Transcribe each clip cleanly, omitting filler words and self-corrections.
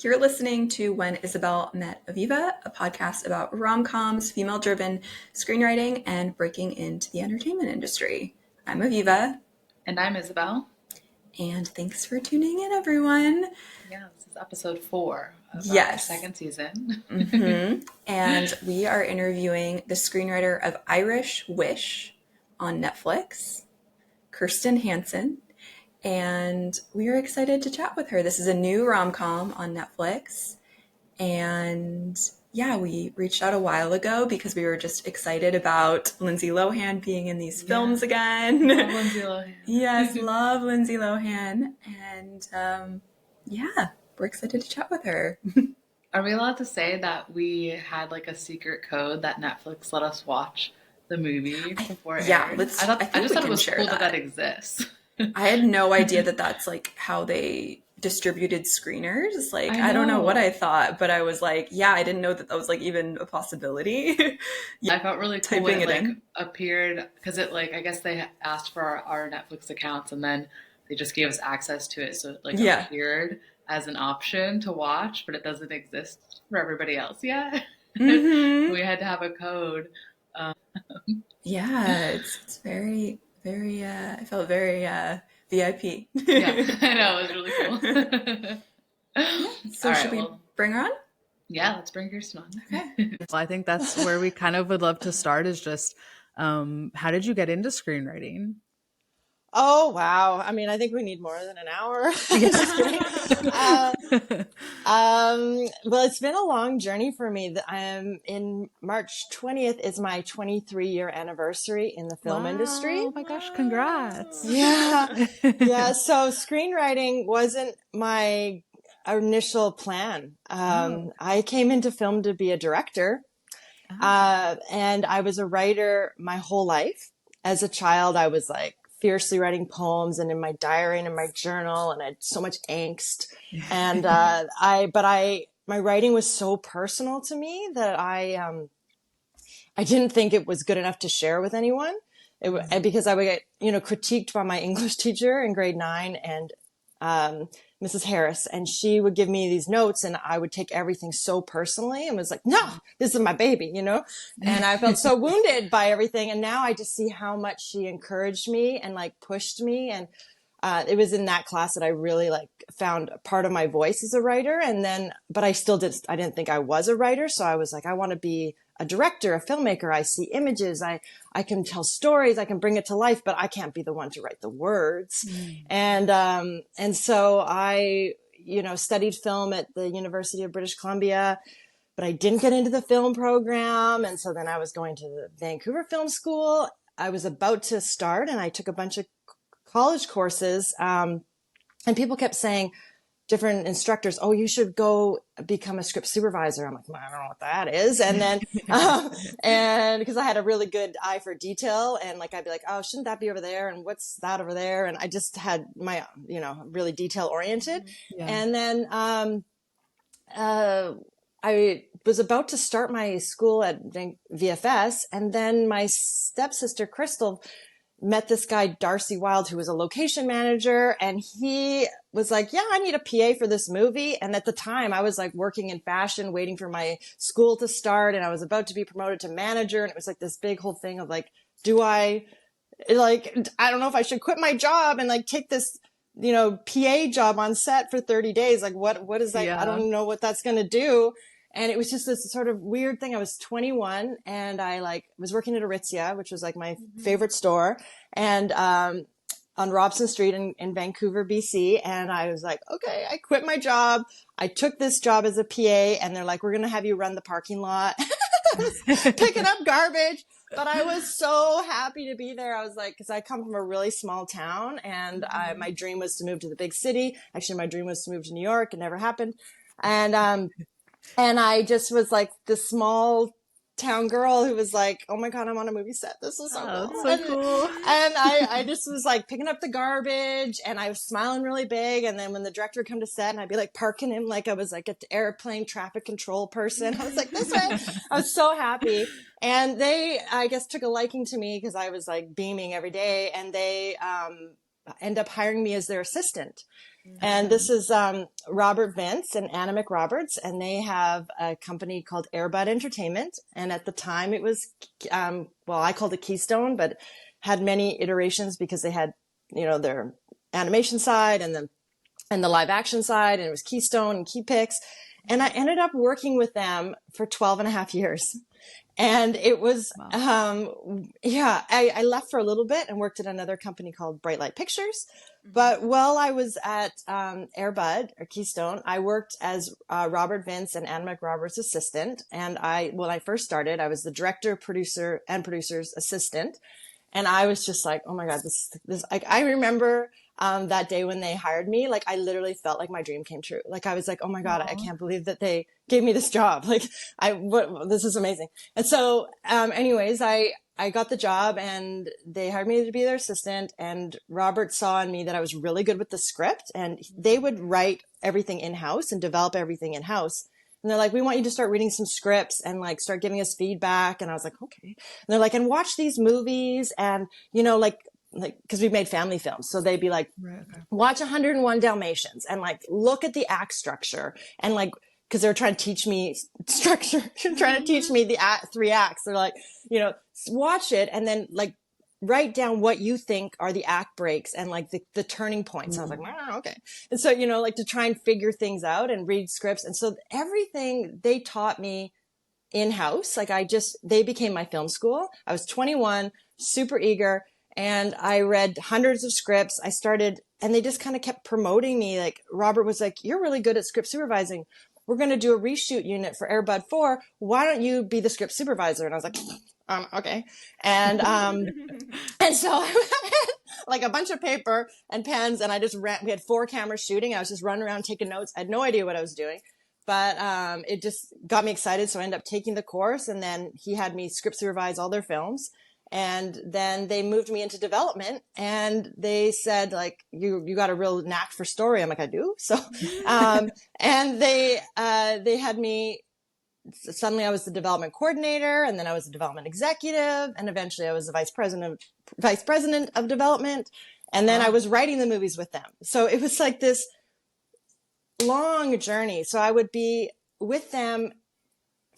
You're listening to When Isabel Met Aviva, a podcast about rom-coms, female-driven screenwriting, and breaking into the entertainment industry. I'm Aviva. And I'm Isabel. And thanks for tuning in, everyone. Yeah, this is episode 4 of our second season. And we are interviewing the screenwriter of Irish Wish on Netflix, Kirsten Hansen. And we are excited to chat with her. This is a new rom-com on Netflix. And yeah, we reached out a while ago because we were just excited about Lindsay Lohan being in these films again. Love Lindsay Lohan. Yes, love Lindsay Lohan. And yeah, we're excited to chat with her. Are we allowed to say that we had like a secret code that Netflix let us watch the movie before it aired? I just thought it was cool that exists. I had no idea that that's like how they distributed screeners. Like, I don't know what I thought, but I was like, yeah, I didn't know that was like even a possibility. Yeah, I felt really cool when it like appeared because it like, I guess they asked for our Netflix accounts and then they just gave us access to it. So it like appeared as an option to watch, but it doesn't exist for everybody else yet. We had to have a code. Yeah, it's very... I felt very VIP. Yeah, I know. It was really cool. So should we bring her on? Yeah, let's bring Kirsten on. Okay. Well, I think that's where we kind of would love to start is just how did you get into screenwriting? Oh, wow. I mean, I think we need more than an hour. Well, it's been a long journey for me. In March 20th is my 23-year anniversary in the film industry. Oh my gosh, congrats. Yeah. Yeah. So screenwriting wasn't my initial plan. I came into film to be a director. And I was a writer my whole life. As a child, I was like, fiercely writing poems and in my diary and in my journal, and I had so much angst. And my writing was so personal to me that I didn't think it was good enough to share with anyone. Because I would get, critiqued by my English teacher in grade 9 and Mrs. Harris, and she would give me these notes and I would take everything so personally and was like, no, this is my baby, and I felt so wounded by everything. And now I just see how much she encouraged me and like pushed me. And it was in that class that I really like found part of my voice as a writer. And then, but I didn't think I was a writer. So I was like, I want to be a director, a filmmaker. I see images. I can tell stories. I can bring it to life, but I can't be the one to write the words. And so I, studied film at the University of British Columbia, but I didn't get into the film program. And so then I was going to the Vancouver Film School. I was about to start and I took a bunch of college courses. And people kept saying, different instructors, oh, you should go become a script supervisor. I'm like, I don't know what that is. And then, and because I had a really good eye for detail and like, I'd be like, oh, shouldn't that be over there? And what's that over there? And I just had my, really detail oriented. Yeah. And then, I was about to start my school at VFS. And then my stepsister, Crystal, met this guy, Darcy Wilde, who was a location manager. And he was like, yeah, I need a PA for this movie. And at the time I was like working in fashion, waiting for my school to start. And I was about to be promoted to manager. And it was like this big whole thing of like, I don't know if I should quit my job and like take this, PA job on set for 30 days. Like what is that? Yeah. I don't know what that's going to do. And it was just this sort of weird thing. I was 21 and I was working at Aritzia, which was like my favorite store, and on Robson Street in Vancouver, BC. And I was like, okay, I quit my job. I took this job as a PA and they're like, we're going to have you run the parking lot, picking up garbage. But I was so happy to be there. I was like, cause I come from a really small town and my dream was to move to the big city. Actually, my dream was to move to New York. It never happened. And I just was like this small town girl who was like, oh my God, I'm on a movie set. This is so cool. So cool. And I just was like picking up the garbage and I was smiling really big. And then when the director would come to set and I'd be like parking him like I was like an airplane traffic control person. I was like, this way. I was so happy. And they, I guess, took a liking to me because I was like beaming every day. And they end up hiring me as their assistant. And this is Robert Vince and Anna McRoberts, and they have a company called Airbud Entertainment. And at the time it was, I called it Keystone, but had many iterations because they had, their animation side and the live action side, and it was Keystone and KeyPix. And I ended up working with them for 12 and a half years. And it was, I left for a little bit and worked at another company called Bright Light Pictures. But while I was at Airbud or Keystone, I worked as Robert Vince and Anna McRoberts' assistant. And when I first started, I was the director, producer, and producer's assistant. And I was just like, oh my God, this, I remember that day when they hired me, like I literally felt like my dream came true. Like I was like, oh my God, I can't believe that they gave me this job. Like this is amazing. And so, anyways, I got the job and they hired me to be their assistant, and Robert saw in me that I was really good with the script, and they would write everything in-house and develop everything in-house. And they're like, we want you to start reading some scripts and like start giving us feedback. And I was like, okay. And they're like, and watch these movies and, like, cause we've made family films. So they'd be like, watch 101 Dalmatians and like, look at the act structure. And like, cause they were trying to teach me structure, trying to teach me the 3 acts. They're like, watch it and then like, write down what you think are the act breaks and like the turning points. I was like, okay. And so, like to try and figure things out and read scripts. And so everything they taught me in-house, like they became my film school. I was 21, super eager. And I read hundreds of scripts. I started, and they just kind of kept promoting me. Like Robert was like, you're really good at script supervising. We're going to do a reshoot unit for Airbud 4. Why don't you be the script supervisor? And I was like, okay. And, and so I had like a bunch of paper and pens, and I just ran. We had 4 cameras shooting. I was just running around taking notes. I had no idea what I was doing, but, it just got me excited. So I ended up taking the course, and then he had me script supervise all their films. And then they moved me into development, and they said like, you got a real knack for story. I'm like, I do. So, and they had me, suddenly I was the development coordinator, and then I was the development executive, and eventually I was the vice president of development. And then I was writing the movies with them. So it was like this long journey. So I would be with them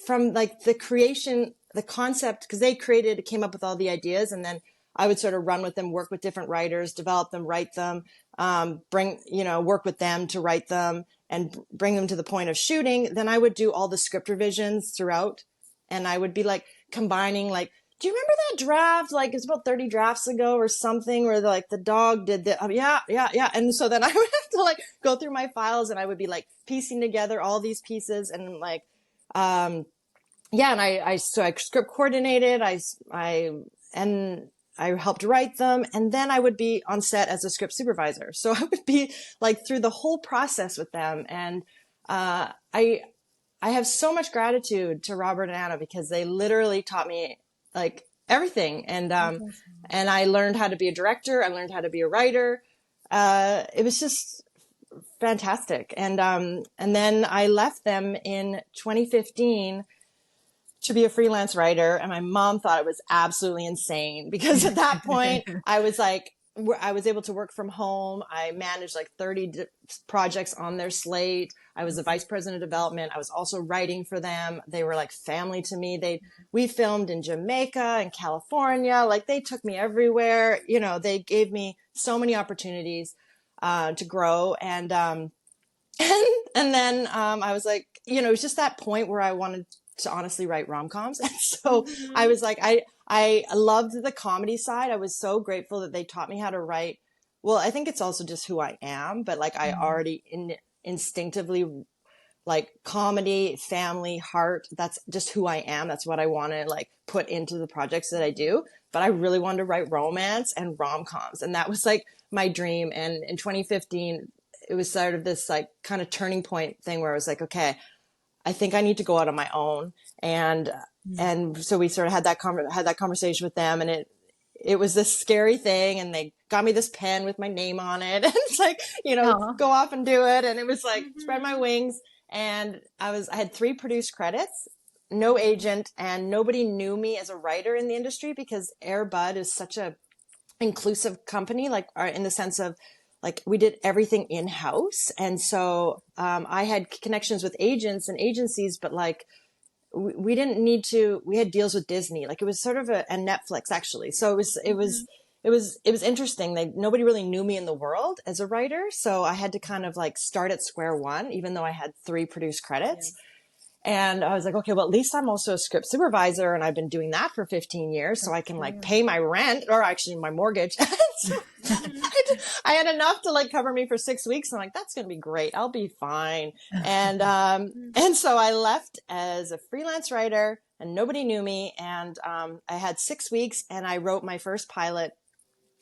from like the creation, the concept, because they came up with all the ideas, and then I would sort of run with them, work with different writers, develop them, write them, work with them to write them and bring them to the point of shooting. Then I would do all the script revisions throughout, and I would be like combining, like, do you remember that draft? Like it's about 30 drafts ago or something where the dog did the, yeah. And so then I would have to like go through my files, and I would be like piecing together all these pieces, and like, and I script coordinated, I helped write them, and then I would be on set as a script supervisor. So I would be like through the whole process with them. And, I have so much gratitude to Robert and Anna, because they literally taught me like everything. And, and I learned how to be a director. I learned how to be a writer. It was just fantastic. And then I left them in 2015 to be a freelance writer. And my mom thought it was absolutely insane, because at that point I was able to work from home. I managed like 30 projects on their slate. I was the vice president of development. I was also writing for them. They were like family to me. We filmed in Jamaica and California. Like they took me everywhere. They gave me so many opportunities, to grow. And then, I was like, it was just that point where I wanted to honestly write rom-coms. And so I was like, I loved the comedy side. I was so grateful that they taught me how to write. Well, I think it's also just who I am, but like I already instinctively like comedy, family, heart. That's just who I am. That's what I want to like put into the projects that I do. But I really wanted to write romance and rom-coms. And that was like my dream. And in 2015, it was sort of this like kind of turning point thing where I was like, okay, I think I need to go out on my own. And so we sort of had that conversation with them, and it was this scary thing. And they got me this pen with my name on it, and it's like, go off and do it. And it was like, spread my wings. And I had 3 produced credits, no agent, and nobody knew me as a writer in the industry, because Airbud is such a inclusive company, like in the sense of like we did everything in-house. And so, I had connections with agents and agencies, but like, we didn't need to, we had deals with Disney. Like it was sort of and Netflix actually. So it was interesting. Nobody really knew me in the world as a writer. So I had to kind of like start at square one, even though I had 3 produced credits. Yeah. And I was like, okay, well, at least I'm also a script supervisor, and I've been doing that for 15 years. So I can like pay my rent, or actually my mortgage. So I had enough to like cover me for 6 weeks. I'm like, that's going to be great. I'll be fine. And so I left as a freelance writer, and nobody knew me. And I had 6 weeks, and I wrote my first pilot.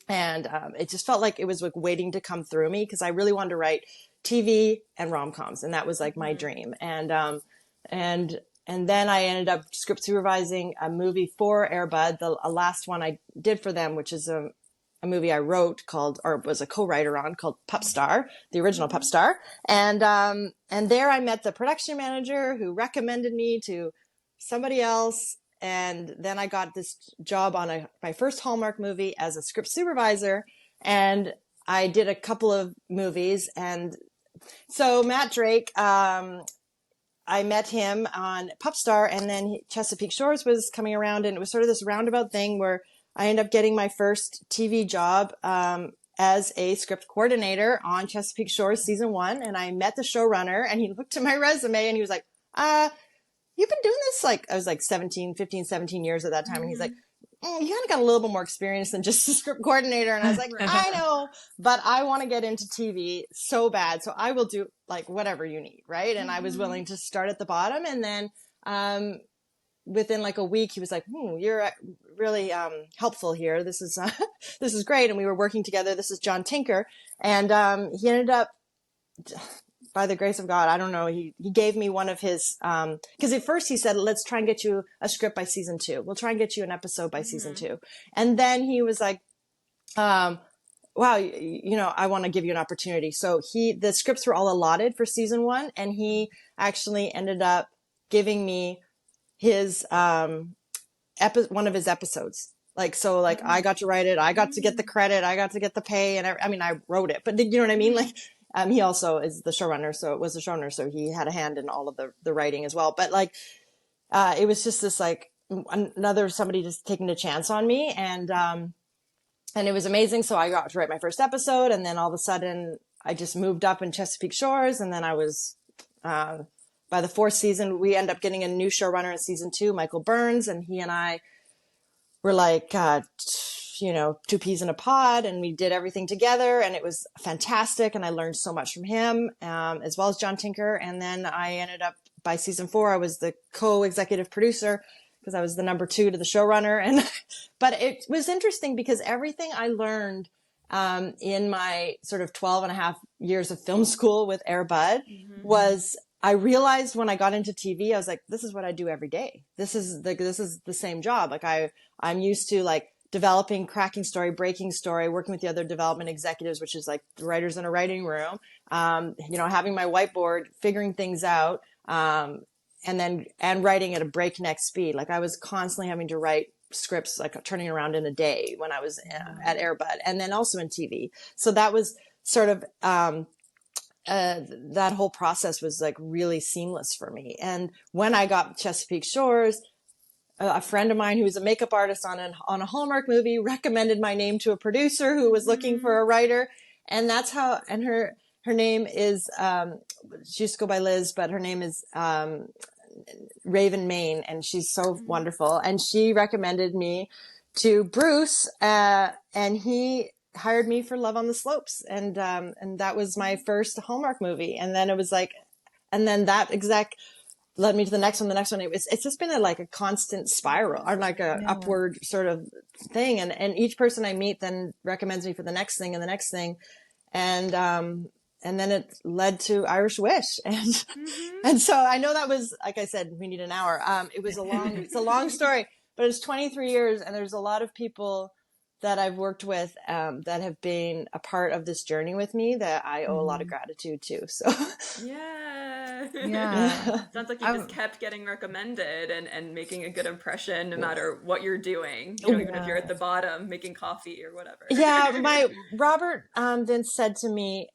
And it just felt like it was like waiting to come through me, because I really wanted to write TV and rom-coms, and that was like my dream. And then I ended up script supervising a movie for Air Bud, the last one I did for them, which is a movie I wrote called, or was a co-writer on, called Pup Star, the original Pup Star. And there I met the production manager who recommended me to somebody else. And then I got this job on my first Hallmark movie as a script supervisor. And I did a couple of movies. And so Matt Drake, I met him on Pup Star, and then Chesapeake Shores was coming around, and it was sort of this roundabout thing where I ended up getting my first TV job as a script coordinator on Chesapeake Shores season 1. And I met the showrunner, and he looked at my resume and he was like, you've been doing this, like, I was like 15, 17 years at that time. And he's like, you kind of got a little bit more experience than just a script coordinator. And I was like, I know, but I want to get into TV so bad. So I will do like whatever you need. Right. And I was willing to start at the bottom. And then, within like a week, he was like, you're really, helpful here. This is, this is great. And we were working together. This is John Tinker. And, he ended up, by the grace of God, I don't know, he gave me one of his, because at first he said, let's try and get you a script by season 2. We'll try and get you an episode by season 2. And then he was like, wow, I want to give you an opportunity. So the scripts were all allotted for season 1. And he actually ended up giving me his, one of his episodes. Like, so like I got to write it. I got to get the credit. I got to get the pay. And I wrote it, but you know what I mean? Like, he also is the showrunner, so he had a hand in all of the writing as well. But like, it was just this like another somebody just taking a chance on me, and it was amazing. So I got to write my first episode, and then all of a sudden I just moved up in Chesapeake Shores, and then I was by the 4th season we end up getting a new showrunner in season 2, Michael Burns, and he and I were like 2 peas in a pod, and we did everything together, and it was fantastic. And I learned so much from him, as well as John Tinker. And then I ended up, by season 4, I was the co-executive producer, because I was the number 2 to the showrunner. But it was interesting because everything I learned, in my sort of 12 and a half years of film school with Air Bud was, I realized when I got into TV, I was like, this is what I do every day. This is the same job. Like I'm used to like developing, cracking story, breaking story, working with the other development executives, which is like the writers in a writing room, having my whiteboard, figuring things out, and writing at a breakneck speed. Like I was constantly having to write scripts, like turning around in a day when I was at Air Bud, and then also in TV. So that was sort of, that whole process was like really seamless for me. And when I got Chesapeake Shores, a friend of mine who was a makeup artist on a Hallmark movie recommended my name to a producer who was looking for a writer. And that's how, and her name is, she used to go by Liz, but her name is, Raven Main, and she's so wonderful. And she recommended me to Bruce, and he hired me for Love on the Slopes. And that was my first Hallmark movie. And then it was like, and then that exec led me to the next one. It's just been a constant spiral, or like a upward sort of thing. And each person I meet then recommends me for the next thing and the next thing. And then it led to Irish Wish. And so I know that was, like I said, we need an hour. It's a long story, but it's 23 years, and there's a lot of people that I've worked with that have been a part of this journey with me that I owe a lot of gratitude to. So yeah. Sounds like you just kept getting recommended and making a good impression no matter what you're doing, even if you're at the bottom making coffee or whatever. Yeah, Robert then said to me,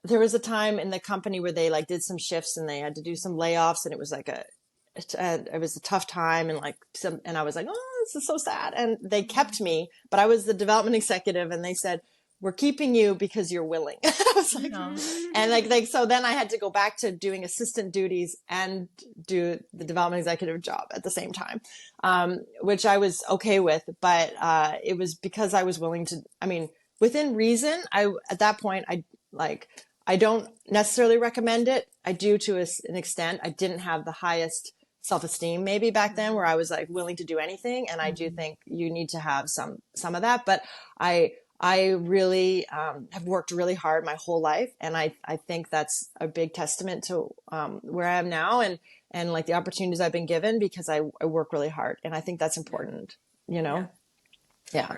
there was a time in the company where they like did some shifts and they had to do some layoffs, and it was like it was a tough time, and and I was like, oh, this is so sad. And they kept me, but I was the development executive, and they said, we're keeping you because you're willing. I was like, and so then I had to go back to doing assistant duties and do the development executive job at the same time, which I was okay with. But it was because I was willing to, I mean, within reason, at that point, I don't necessarily recommend it. I do to an extent. I didn't have the highest self-esteem maybe back then where I was like willing to do anything. And I do think you need to have some of that. But I really have worked really hard my whole life. And I think that's a big testament to where I am now and like the opportunities I've been given because I work really hard. And I think that's important, you know? Yeah.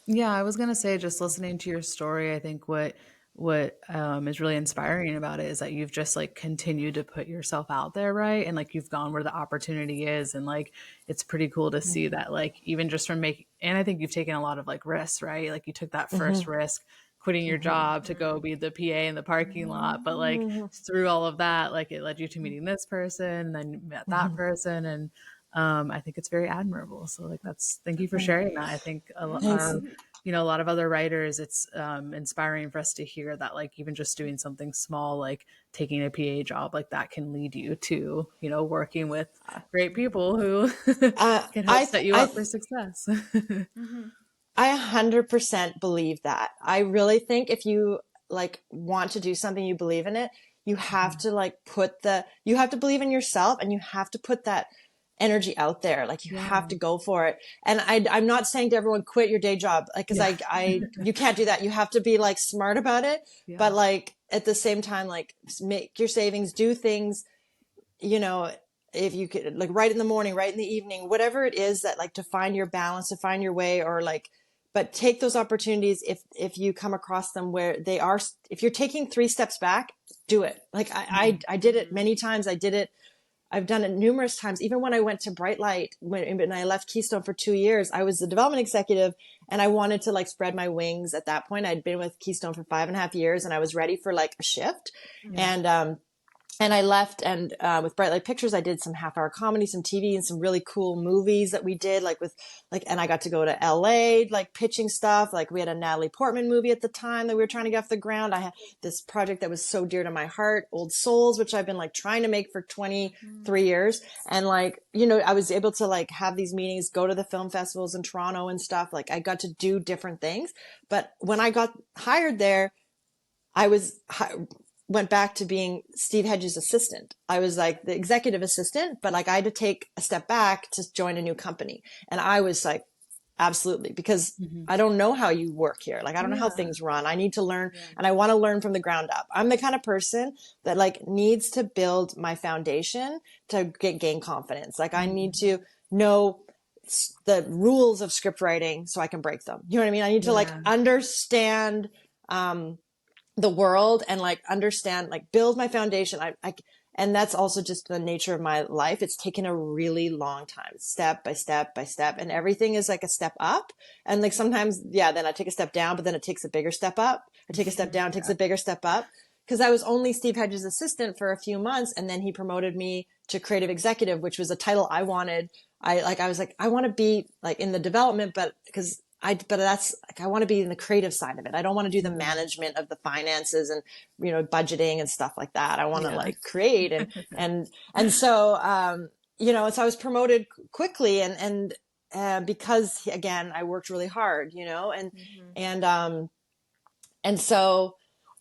Yeah. I was going to say, just listening to your story, I think what is really inspiring about it is that you've just like continued to put yourself out there, right? And like you've gone where the opportunity is, and like it's pretty cool to see that, like even just from and I think you've taken a lot of like risks, right? Like you took that first risk quitting your job to go be the PA in the parking lot, but like through all of that, like it led you to meeting this person, then you met that person, and I think it's very admirable. So like thank you for sharing that. I think a lot of other writers, it's inspiring for us to hear that like even just doing something small, like taking a PA job, like that can lead you to, working with great people who can help set you up for success. I 100% believe that. I really think if you like want to do something, you believe in it, you have to like you have to believe in yourself, and you have to put that energy out there. Like you have to go for it. And I'm not saying to everyone, quit your day job. Like, cause you can't do that. You have to be like smart about it. Yeah. But like at the same time, like make your savings, do things, if you could like write in the morning, write in the evening, whatever it is that like to find your balance, to find your way, or like, but take those opportunities. If you come across them where they are, if you're taking 3 steps back, do it. Like I did it many times. I've done it numerous times. Even when I went to Bright Light, when I left Keystone for 2 years, I was the development executive, and I wanted to like spread my wings. At that point, I'd been with Keystone for 5.5 years, and I was ready for like a shift. And I left, and with Bright Light Pictures, I did some half-hour comedy, some TV, and some really cool movies that we did, and I got to go to LA, like pitching stuff. Like we had a Natalie Portman movie at the time that we were trying to get off the ground. I had this project that was so dear to my heart, Old Souls, which I've been like trying to make for 23 years. And like, I was able to like have these meetings, go to the film festivals in Toronto and stuff. Like I got to do different things. But when I got hired there, I went back to being Steve Hedges' assistant. I was like the executive assistant, but like I had to take a step back to join a new company. And I was like, absolutely, because I don't know how you work here. Like, I don't know how things run. I need to learn, and I want to learn from the ground up. I'm the kind of person that like needs to build my foundation to gain confidence. Like I need to know the rules of script writing so I can break them. You know what I mean? I need to like understand, the world, and like understand, like build my foundation. And that's also just the nature of my life. It's taken a really long time, step by step by step, and everything is like a step up. And like sometimes, then I take a step down, but then it takes a bigger step up. I take a step down, takes a bigger step up. Cause I was only Steve Hedges' assistant for a few months. And then he promoted me to creative executive, which was a title I wanted. I was like, I want to be like in the development, but that's like, I want to be in the creative side of it. I don't want to do the management of the finances and, budgeting and stuff like that. I want to like create and so, so I was promoted quickly and because again, I worked really hard, and so,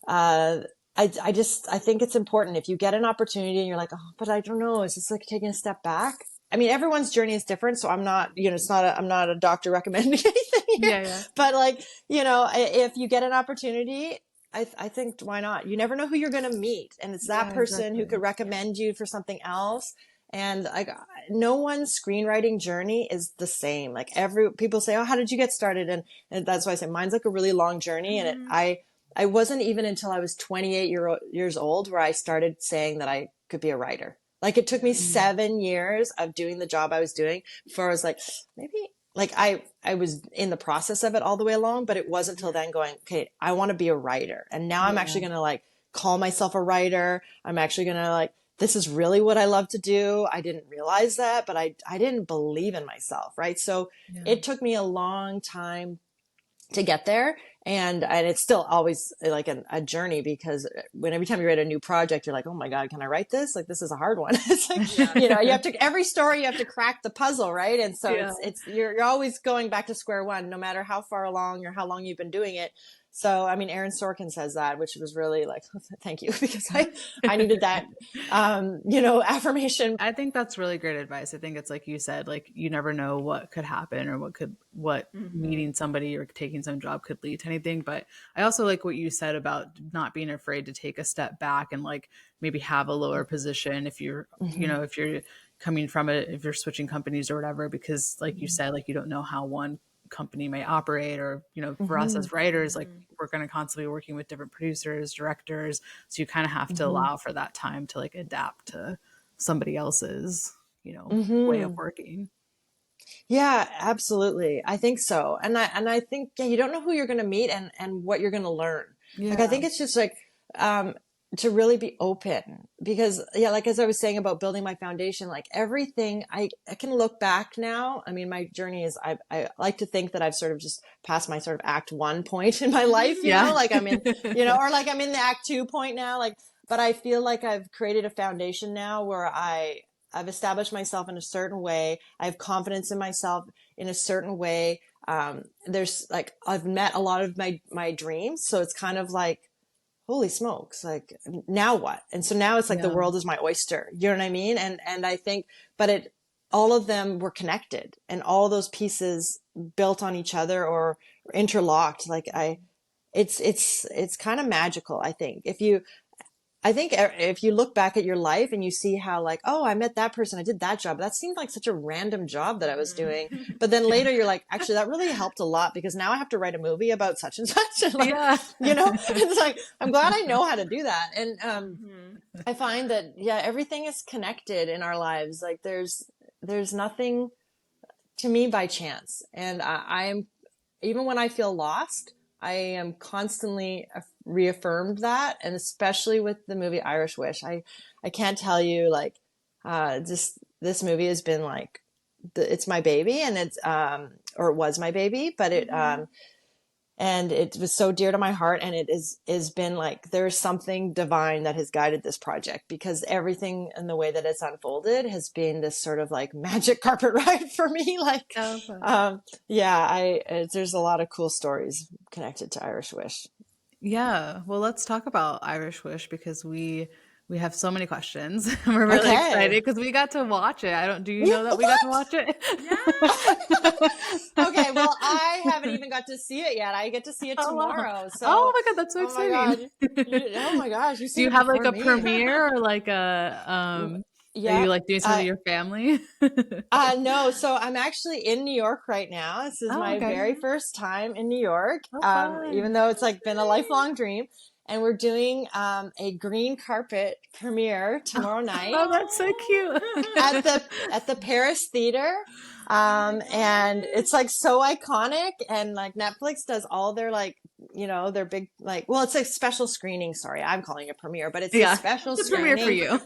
I think it's important if you get an opportunity and you're like, oh, but I don't know, is this like taking a step back? I mean, everyone's journey is different. So I'm not, I'm not a doctor recommending anything here, but like, if you get an opportunity, I think why not? You never know who you're going to meet. And it's that person who could recommend you for something else. And like no one's screenwriting journey is the same. Like people say, oh, how did you get started? And that's why I say mine's like a really long journey. And I wasn't even until I was 28 years old where I started saying that I could be a writer. Like it took me 7 years of doing the job I was doing before I was like, maybe like I was in the process of it all the way along, but it wasn't until then going, okay, I want to be a writer. And now I'm actually going to like call myself a writer. I'm actually going to like, this is really what I love to do. I didn't realize that, but I didn't believe in myself. Right. So it took me a long time to get there. And it's still always like a journey, because every time you write a new project, you're like, oh my God, can I write this? Like, this is a hard one. It's like, you know, every story, you have to crack the puzzle. Right. And so you're always going back to square one, no matter how far along or how long you've been doing it. So, I mean, Aaron Sorkin says that, which was really like, thank you, because I needed that, you know, affirmation. I think that's really great advice. I think it's like you said, like, you never know what could happen or what meeting somebody or taking some job could lead to anything. But I also like what you said about not being afraid to take a step back and like maybe have a lower position if you're, you know, if you're coming from if you're switching companies or whatever, because like you said, like, you don't know how one company may operate, or, you know, for us as writers, like we're going to constantly be working with different producers, directors. So you kind of have to allow for that time to like adapt to somebody else's, you know, way of working. Yeah, absolutely. I think so. And I think, you don't know who you're going to meet and what you're going to learn. Like, I think it's just like, to really be open, because like, as I was saying about building my foundation, like everything I can look back now. I mean, my journey is, I like to think that I've sort of just passed my sort of act 1 point in my life, you know, like I'm in, you know, or like I'm in the act 2 point now, like, but I feel like I've created a foundation now where I've established myself in a certain way. I have confidence in myself in a certain way. There's like, I've met a lot of my dreams. So it's kind of like, holy smokes, like now what? And so now it's like the world is my oyster. You know what I mean? And I think, but all of them were connected, and all those pieces built on each other or interlocked. Like it's kind of magical. I think if you look back at your life and you see how like, oh, I met that person, I did that job, that seemed like such a random job that I was doing. But then later you're like, actually, that really helped a lot, because now I have to write a movie about such and such. And like, you know, it's like, I'm glad I know how to do that. And I find that, everything is connected in our lives. Like there's nothing to me by chance. And I'm, even when I feel lost, I am constantly reaffirmed that. And especially with the movie Irish Wish, I can't tell you, like, just this movie has been like, it's my baby, and it's, or it was my baby, but and it was so dear to my heart. And it is been like, there's something divine that has guided this project, because everything in the way that it's unfolded has been this sort of like magic carpet ride for me. Like, there's a lot of cool stories connected to Irish Wish. Yeah. Well, let's talk about Irish Wish, because we have so many questions. We're really excited because we got to watch it. Do you know that we got to watch it? Okay, well, I haven't even got to see it yet. I get to see it tomorrow. So, oh my God, that's so exciting. Oh my gosh. Do you have like a premiere or like a, are you like doing something with your family? No. So I'm actually in New York right now. This is my very first time in New York. Even though it's like been a lifelong dream. And we're doing a green carpet premiere tomorrow night. Oh, that's so cute. at the Paris Theater. And it's like so iconic, and like Netflix does all their like, you know, their big, like, well, it's a special screening. Sorry, I'm calling it premiere, but it's a special screening. Premiere for you.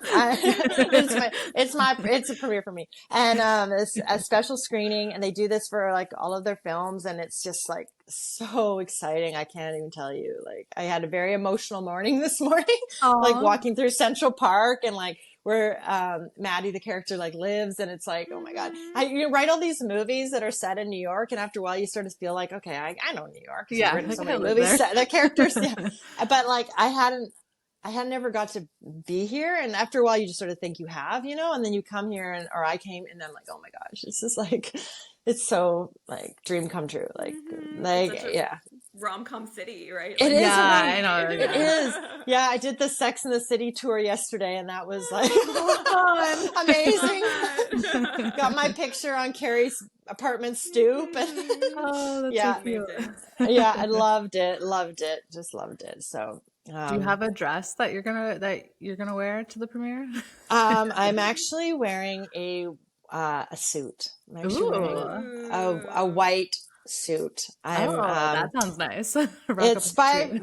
It's a premiere for me. And it's a special screening, and they do this for like all of their films, and it's just like so exciting. I can't even tell you. Like, I had a very emotional morning this morning, like walking through Central Park, and like where Maddie, the character, like lives, and it's like, oh my God, you write all these movies that are set in New York, and after a while you sort of feel like, okay, I know New York. I've written so many movies, the characters, but like I had never got to be here, and after a while you just sort of think you have, you know, and then you come here, or I came, and I'm like, oh my gosh, this is like, it's so like dream come true, like rom-com city, right? It is. I know. It is. Yeah, I did the Sex and the City tour yesterday, and that was like amazing. got my picture on Carrie's apartment stoop. Oh, that's so cute. Yeah, I loved it. Just loved it. So do you have a dress that you're gonna wear to the premiere? I'm actually wearing a suit. I'm actually wearing a white suit. That sounds nice. It's my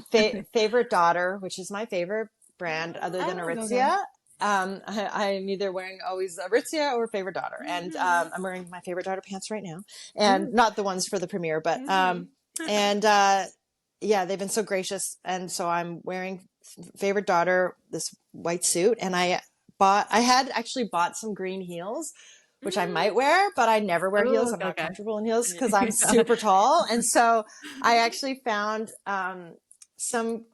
favorite daughter, which is my favorite brand other than Aritzia. Okay. I'm either wearing always Aritzia or favorite daughter, and I'm wearing my favorite daughter pants right now, and not the ones for the premiere, but yeah, they've been so gracious, and so I'm wearing favorite daughter this white suit, and I had actually bought some green heels, which I might wear, but I never wear heels. I'm not comfortable in heels because I'm super tall. And so I actually found some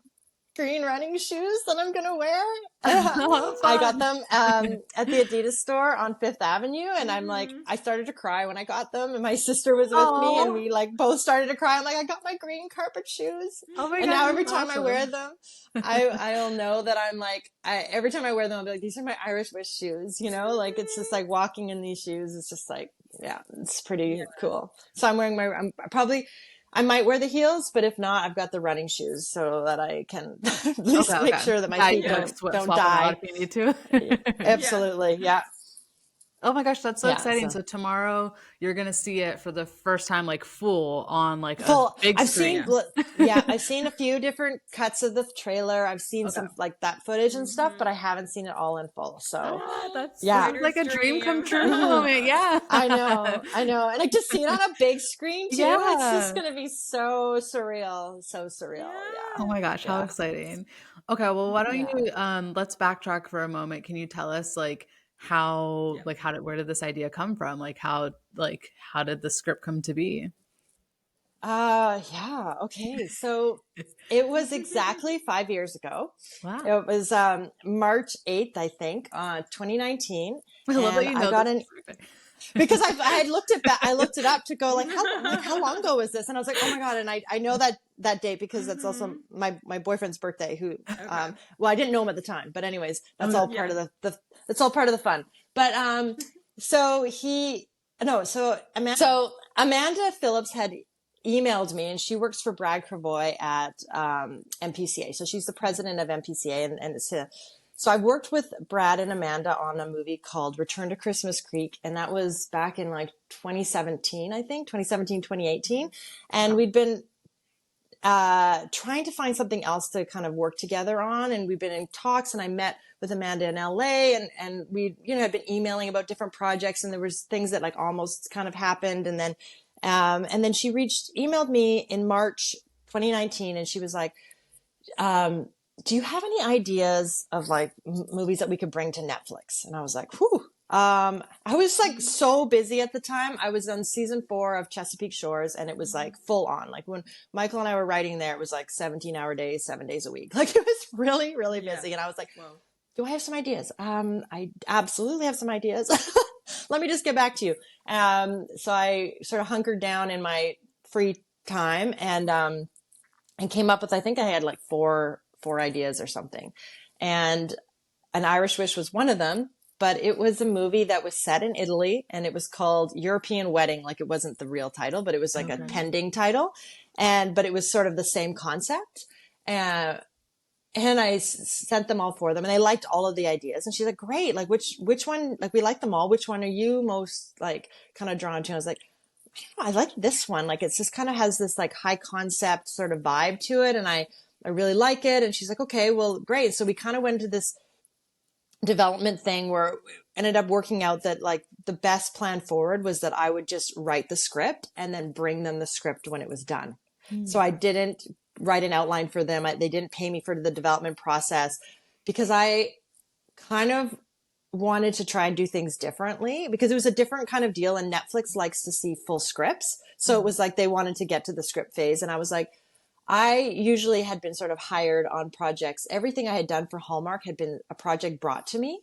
green running shoes that I'm going to wear. I got them at the Adidas store on Fifth Avenue. And I'm like, I started to cry when I got them. And my sister was with me and we like both started to cry. I'm like, I got my green carpet shoes. Oh my God, now every time I wear them, I'll know that I'm like, every time I wear them, I'll be like, these are my Irish Wish shoes, you know, like it's just like walking in these shoes. It's just like, yeah, it's pretty cool. So I'm wearing I might wear the heels, but if not, I've got the running shoes so that I can at least make sure that my feet don't die. If you need to. Absolutely. Yeah. Oh my gosh, that's so exciting. So tomorrow you're going to see it for the first time, like full on like a big screen. I've seen a few different cuts of the trailer. I've seen some like that footage and stuff, but I haven't seen it all in full. So that's like a dream come true moment. Yeah. I know. And like to see it on a big screen too. Yeah. It's just going to be so surreal. So surreal. Yeah. Oh my gosh, how exciting. Okay. Well, why don't you, let's backtrack for a moment. Can you tell us like, where did this idea come from? How did the script come to be? Okay. So it was exactly 5 years ago. Wow. It was March 8th, I think, 2019. I love that you know because I looked it up to go how long ago was this? And I was like, oh my God. And I know that date because that's also my boyfriend's birthday who, well, I didn't know him at the time, but anyways, that's all part of that's all part of the fun. But, Amanda Phillips had emailed me and she works for Brad Cravoy at, MPCA. So she's the president of MPCA and it's so I worked with Brad and Amanda on a movie called Return to Christmas Creek. And that was back in like 2017, I think 2018. And we'd been, trying to find something else to kind of work together on. And we've been in talks and I met with Amanda in LA and we, had been emailing about different projects and there was things that like almost kind of happened. And then she emailed me in March 2019 and she was like, do you have any ideas of like movies that we could bring to Netflix? And I was like, whew. I was like so busy at the time. I was on season 4 of Chesapeake Shores and it was like full on. Like when Michael and I were writing there, it was like 17-hour days, 7 days a week. Like it was really, really busy. And I was like, do I have some ideas? I absolutely have some ideas. Let me just get back to you. So I sort of hunkered down in my free time and came up with, I think I had like four ideas or something. And An Irish Wish was one of them. But it was a movie that was set in Italy and it was called European Wedding. Like it wasn't the real title, but it was like a pending title. But it was sort of the same concept. And I sent them all for them and they liked all of the ideas. And she's like, great. Like which one, like we like them all. Which one are you most like kind of drawn to? And I was like, I like this one. Like it's just kind of has this like high concept sort of vibe to it. And I really like it. And she's like, okay, well, great. So we kind of went into this development thing where it ended up working out that like the best plan forward was that I would just write the script and then bring them the script when it was done. So I didn't write an outline for them. They didn't pay me for the development process because I kind of wanted to try and do things differently because it was a different kind of deal and Netflix likes to see full scripts. So it was like they wanted to get to the script phase. And I was like, I usually had been sort of hired on projects. Everything I had done for Hallmark had been a project brought to me.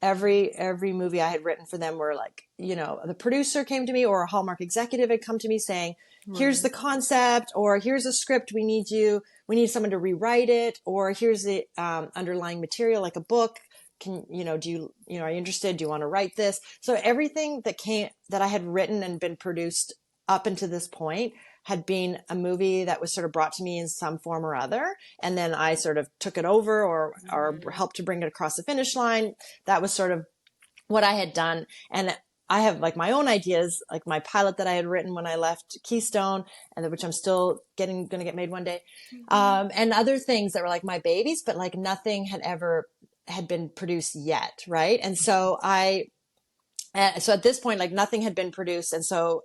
Every movie I had written for them were like, the producer came to me or a Hallmark executive had come to me saying, here's the concept, or here's a script. We need someone to rewrite it, or here's the underlying material, like a book. are you interested? Do you want to write this? So everything that I had written and been produced up until this point had been a movie that was sort of brought to me in some form or other. And then I sort of took it over or helped to bring it across the finish line. That was sort of what I had done. And I have like my own ideas, like my pilot that I had written when I left Keystone, and which I'm still going to get made one day. And other things that were like my babies, but like nothing had been produced yet. Right. And so so at this point, like nothing had been produced. And so,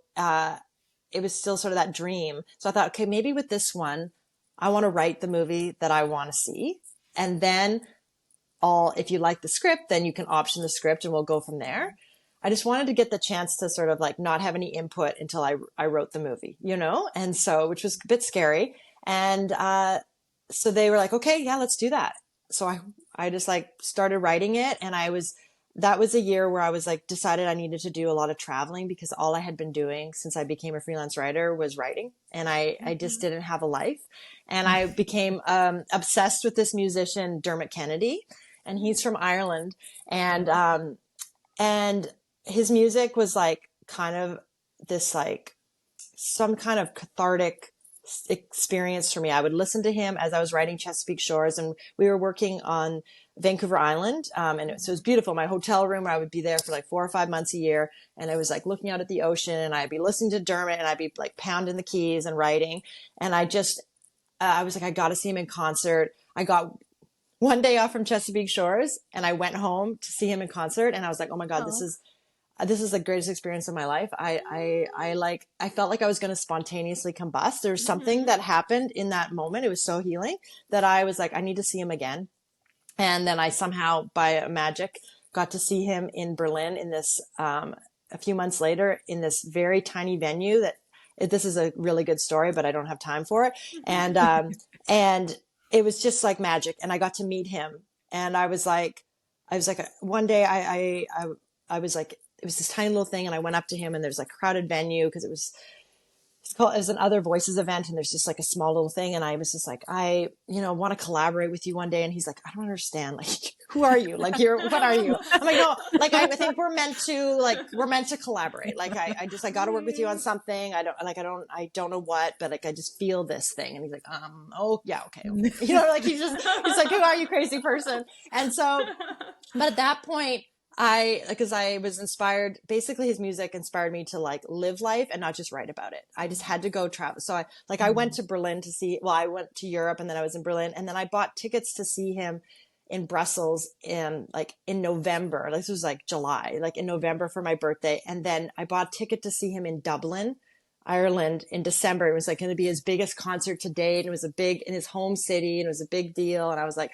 it was still sort of that dream. So I thought, okay, maybe with this one, I want to write the movie that I want to see. And then if you like the script, then you can option the script and we'll go from there. I just wanted to get the chance to sort of like not have any input until I wrote the movie, and so, which was a bit scary. And, so they were like, okay, yeah, let's do that. So I just like started writing it, and that was a year where I was like decided I needed to do a lot of traveling, because all I had been doing since I became a freelance writer was writing, and I just didn't have a life. And I became obsessed with this musician, Dermot Kennedy, and he's from Ireland, and his music was like kind of this like some kind of cathartic experience for me. I would listen to him as I was writing Chesapeake Shores, and we were working on Vancouver Island. So it was beautiful. My hotel room, I would be there for like 4 or 5 months a year. And I was like looking out at the ocean, and I'd be listening to Dermot, and I'd be like pounding the keys and writing. And I was like, I got to see him in concert. I got one day off from Chesapeake Shores, and I went home to see him in concert. And I was like, oh my God, this is the greatest experience of my life. I felt like I was going to spontaneously combust. There was something that happened in that moment. It was so healing that I was like, I need to see him again. And then I somehow, by magic, got to see him in Berlin in this, a few months later, in this very tiny venue this is a really good story, but I don't have time for it. And it was just like magic. And I got to meet him. And I was like, one day I was like, it was this tiny little thing, and I went up to him, and there's like a crowded venue because it was an Other Voices event, and there's just like a small little thing, and I was just like, I want to collaborate with you one day. And he's like, I don't understand, like, who are you? Like, what are you? I'm like, no, like I think we're meant to collaborate. Like I got to work with you on something. I don't know what, but like I just feel this thing. And he's like, oh yeah, okay. Like he's like, who are you, crazy person? And so, but at that point, because I was inspired, basically his music inspired me to like live life and not just write about it. I just had to go travel. So I went to Berlin I went to Europe, and then I was in Berlin, and then I bought tickets to see him in Brussels in November. This was like July, like in November for my birthday. And then I bought a ticket to see him in Dublin, Ireland in December. It was like going to be his biggest concert to date. And it was in his home city, and it was a big deal. And I was like,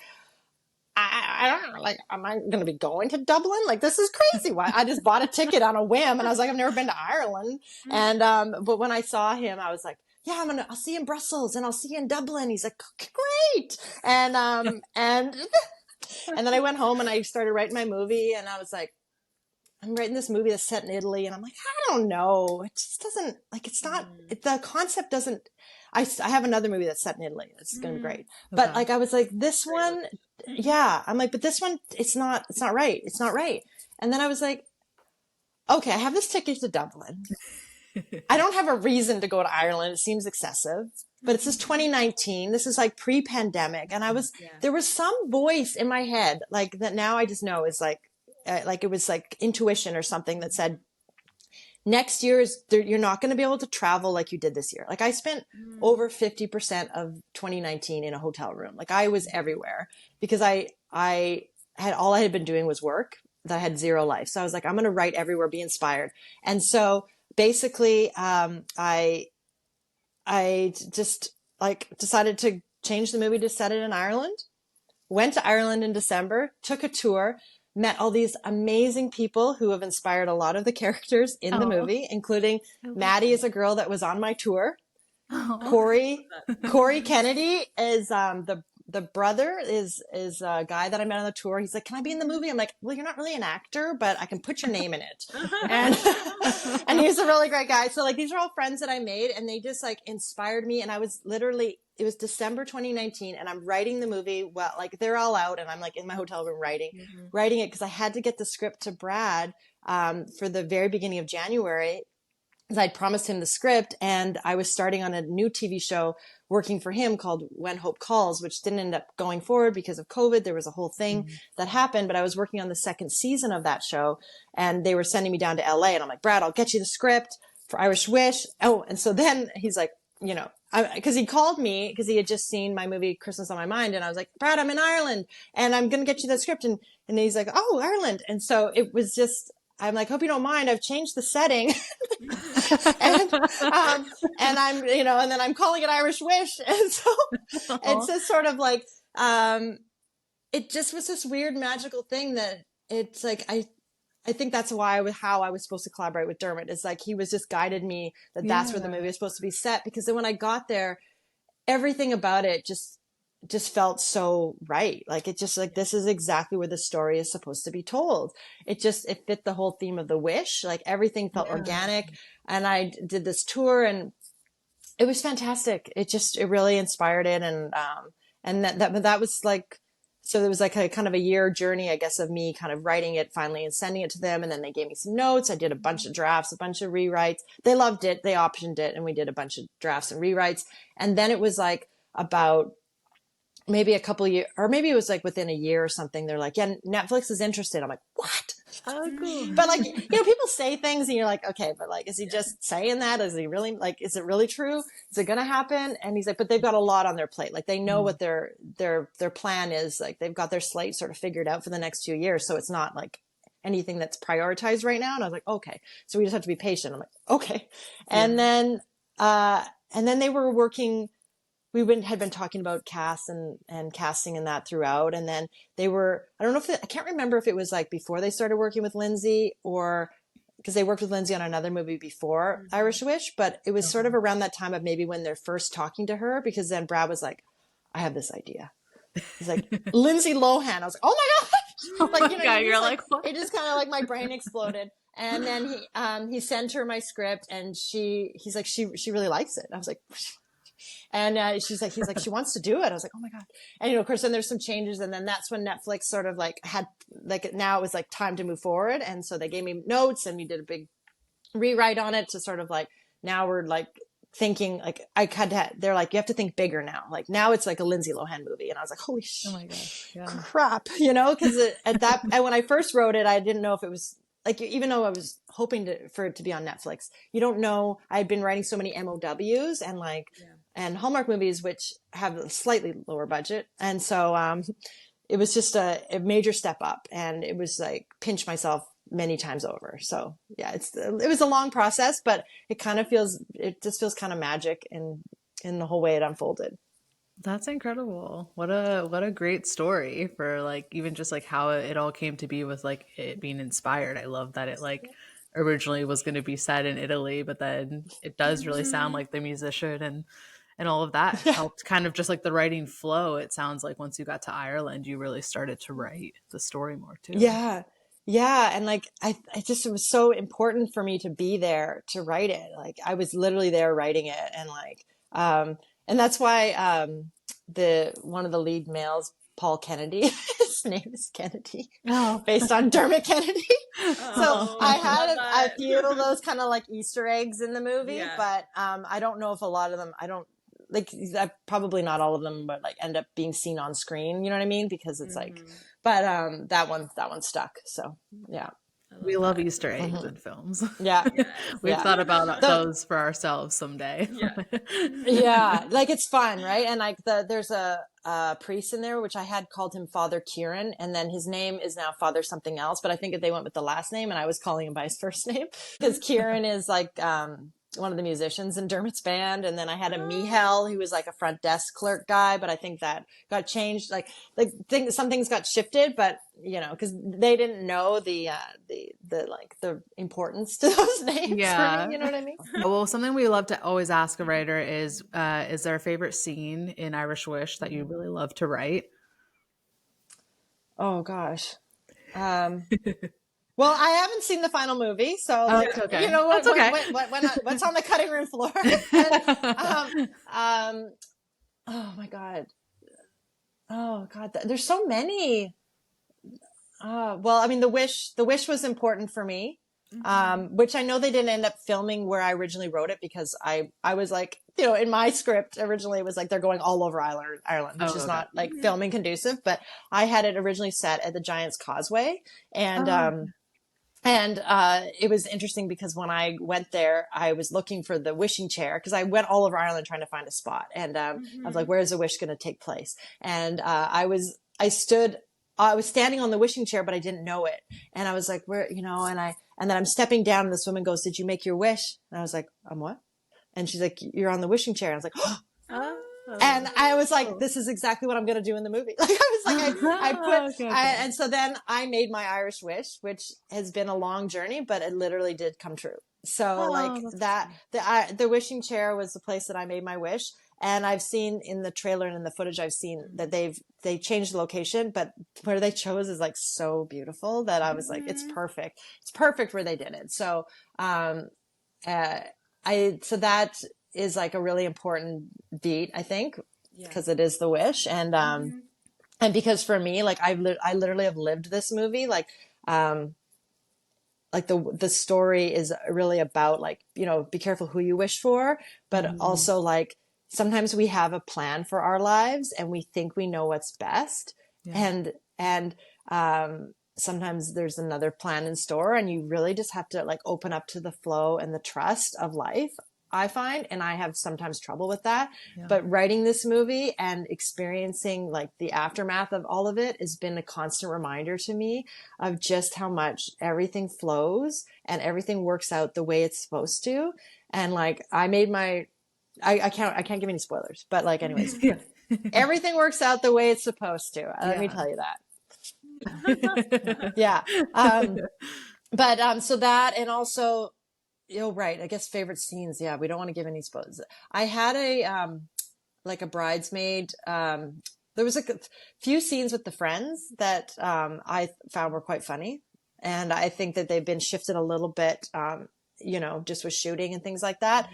I don't know, like, am I going to be going to Dublin? Like, this is crazy. Why? I just bought a ticket on a whim, and I was like, I've never been to Ireland. And, but when I saw him, I was like, yeah, I'll see you in Brussels, and I'll see you in Dublin. He's like, great. And then I went home, and I started writing my movie, and I was like, I'm writing this movie that's set in Italy. And I'm like, I don't know. It just doesn't, like, it's not, the concept doesn't, I have another movie that's set in Italy. It's going to be great. Okay. But like, I was like, this one, yeah. I'm like, but this one, it's not right. It's not right. And then I was like, okay, I have this ticket to Dublin. I don't have a reason to go to Ireland. It seems excessive, but it's just 2019. This is like pre-pandemic. And there was some voice in my head, like that now I just know is like it was like intuition or something that said, next year you're not going to be able to travel like you did this year. Like I spent over 50% of 2019 in a hotel room. Like I was everywhere because I had been doing was work, that I had zero life. So I was like, I'm going to write everywhere, be inspired. And so basically, I just like decided to change the movie to set it in Ireland, went to Ireland in December, took a tour, met all these amazing people who have inspired a lot of the characters in the movie, including Maddie is a girl that was on my tour. Corey Kennedy is the brother is a guy that I met on the tour. He's like, can I be in the movie? I'm like, well, you're not really an actor, but I can put your name in it. And he's a really great guy. So like, these are all friends that I made, and they just like inspired me. And I was literally it was December 2019, and I'm writing the movie. Well, like they're all out, and I'm like in my hotel room writing it because I had to get the script to Brad for the very beginning of January. Because I'd promised him the script, and I was starting on a new TV show working for him called When Hope Calls, which didn't end up going forward because of COVID. There was a whole thing that happened, but I was working on the second season of that show, and they were sending me down to LA, and I'm like, Brad, I'll get you the script for Irish Wish. Oh, and so then he's like, you know, because he called me because he had just seen my movie Christmas on My Mind, and I was like, Brad, I'm in Ireland, and I'm going to get you that script. And he's like, oh, Ireland. And so it was just, I'm like, hope you don't mind. I've changed the setting. and I'm, you know, and then I'm calling it Irish Wish. And so it's just sort of like, it just was this weird magical thing that it's like, I think that's how I was supposed to collaborate with Dermot. It's like, he was just guided me that's where the movie was supposed to be set. Because then when I got there, everything about it just felt so right. Like, it just like, this is exactly where the story is supposed to be told. It fit the whole theme of the wish. Like, everything felt organic. And I did this tour, and it was fantastic. It really inspired it. And that was like, so it was like a kind of a year journey, I guess, of me kind of writing it finally and sending it to them. And then they gave me some notes. I did a bunch of drafts, a bunch of rewrites. They loved it. They optioned it, and we did a bunch of drafts and rewrites. And then it was like about maybe a couple of years, or maybe it was like within a year or something. They're like, yeah, Netflix is interested. I'm like, what? Oh, cool. But like, you know, people say things and you're like, okay, but like, is he just saying that? Is he really like, is it really true? Is it going to happen? And he's like, but they've got a lot on their plate. Like, they know what their plan is. Like, they've got their slate sort of figured out for the next 2 years. So it's not like anything that's prioritized right now. And I was like, okay, so we just have to be patient. I'm like, okay. And then they were working. Had been talking about cast and casting and that throughout. And then they were, I can't remember if it was like before they started working with Lindsay, or because they worked with Lindsay on another movie before Irish Wish, but it was sort of around that time of maybe when they're first talking to her, because then Brad was like, I have this idea. He's like, Lindsay Lohan. I was like, oh my God. Like, you know, you're like, what? It just kind of like my brain exploded. And then he sent her my script, and he's like, she really likes it. I was like, and he's like, she wants to do it. I was like, oh my God. And, you know, of course, then there's some changes. And then that's when Netflix sort of like had, like, now it was like time to move forward. And so they gave me notes, and we did a big rewrite on it to sort of like, now we're like thinking like, they're like, you have to think bigger now. Like, now it's like a Lindsay Lohan movie. And I was like, holy oh my God. crap, you know, because and when I first wrote it, I didn't know if it was like, even though I was hoping for it to be on Netflix, you don't know. I had been writing so many MOWs and like, and Hallmark movies, which have a slightly lower budget. And so it was just a major step up, and it was like pinch myself many times over. So yeah, it was a long process, but it just feels kind of magic in the whole way it unfolded. That's incredible. What a great story for like, even just like how it all came to be with like it being inspired. I love that it like originally was going to be set in Italy, but then it does really sound like the musician and all of that helped kind of just like the writing flow. It sounds like once you got to Ireland, you really started to write the story more too. Yeah. Yeah. And like, it was so important for me to be there to write it. Like, I was literally there writing it. And like, and that's why, one of the lead males, Paul Kennedy, his name is Kennedy, based on Dermot Kennedy. So I had a few of those kind of like Easter eggs in the movie, but I don't know if a lot of them, probably not all of them, but like end up being seen on screen. You know what I mean? Because it's like, but that one stuck. So yeah. We love Easter eggs in films. Yeah. We've thought about those for ourselves someday. Yeah. Like, it's fun, right? And like there's a priest in there, which I had called him Father Kieran, and then his name is now Father something else, but I think that they went with the last name, and I was calling him by his first name because Kieran is like one of the musicians in Dermot's band. And then I had a Michal, who was like a front desk clerk guy, but I think that got changed. Some things got shifted, but you know, because they didn't know the importance to those names for me, you know what I mean? Well, something we love to always ask a writer is there a favorite scene in Irish Wish that you really love to write? Oh gosh. Well, I haven't seen the final movie, so okay. You know what's on the cutting room floor. And, Oh my God. Oh God. There's so many. Well, I mean, the wish was important for me. Which I know they didn't end up filming where I originally wrote it, because I was like, in my script originally it was like they're going all over Ireland, which is not like filming conducive, but I had it originally set at the Giant's Causeway. And, it was interesting because when I went there, I was looking for the wishing chair, because I went all over Ireland trying to find a spot. And I was like, where is the wish going to take place? And I was standing on the wishing chair, but I didn't know it. And I was like, where, and then I'm stepping down and this woman goes, did you make your wish? And I was like, what? And she's like, you're on the wishing chair. And I was like, oh. And I was like, this is exactly what I'm going to do in the movie. Like, I was like, and so then I made my Irish wish, which has been a long journey, but it literally did come true. So the wishing chair was the place that I made my wish. And I've seen in the trailer and in the footage, I've seen that they changed the location, but where they chose is like so beautiful that I was like, it's perfect. It's perfect where they did it. So, so that is like a really important beat, I think, because it is the wish. And, and because for me, like I literally have lived this movie. Like the story is really about like, be careful who you wish for, but also like, sometimes we have a plan for our lives and we think we know what's best. And sometimes there's another plan in store, and you really just have to like open up to the flow and the trust of life, I find. And I have sometimes trouble with that, but writing this movie and experiencing like the aftermath of all of it has been a constant reminder to me of just how much everything flows and everything works out the way it's supposed to. And like, I can't give any spoilers, but like, anyways, everything works out the way it's supposed to. Let me tell you that. So that, and also, right. I guess favorite scenes. Yeah. We don't want to give any spoilers. I had like a bridesmaid. There was like a few scenes with the friends that, I found were quite funny. And I think that they've been shifted a little bit, just with shooting and things like that.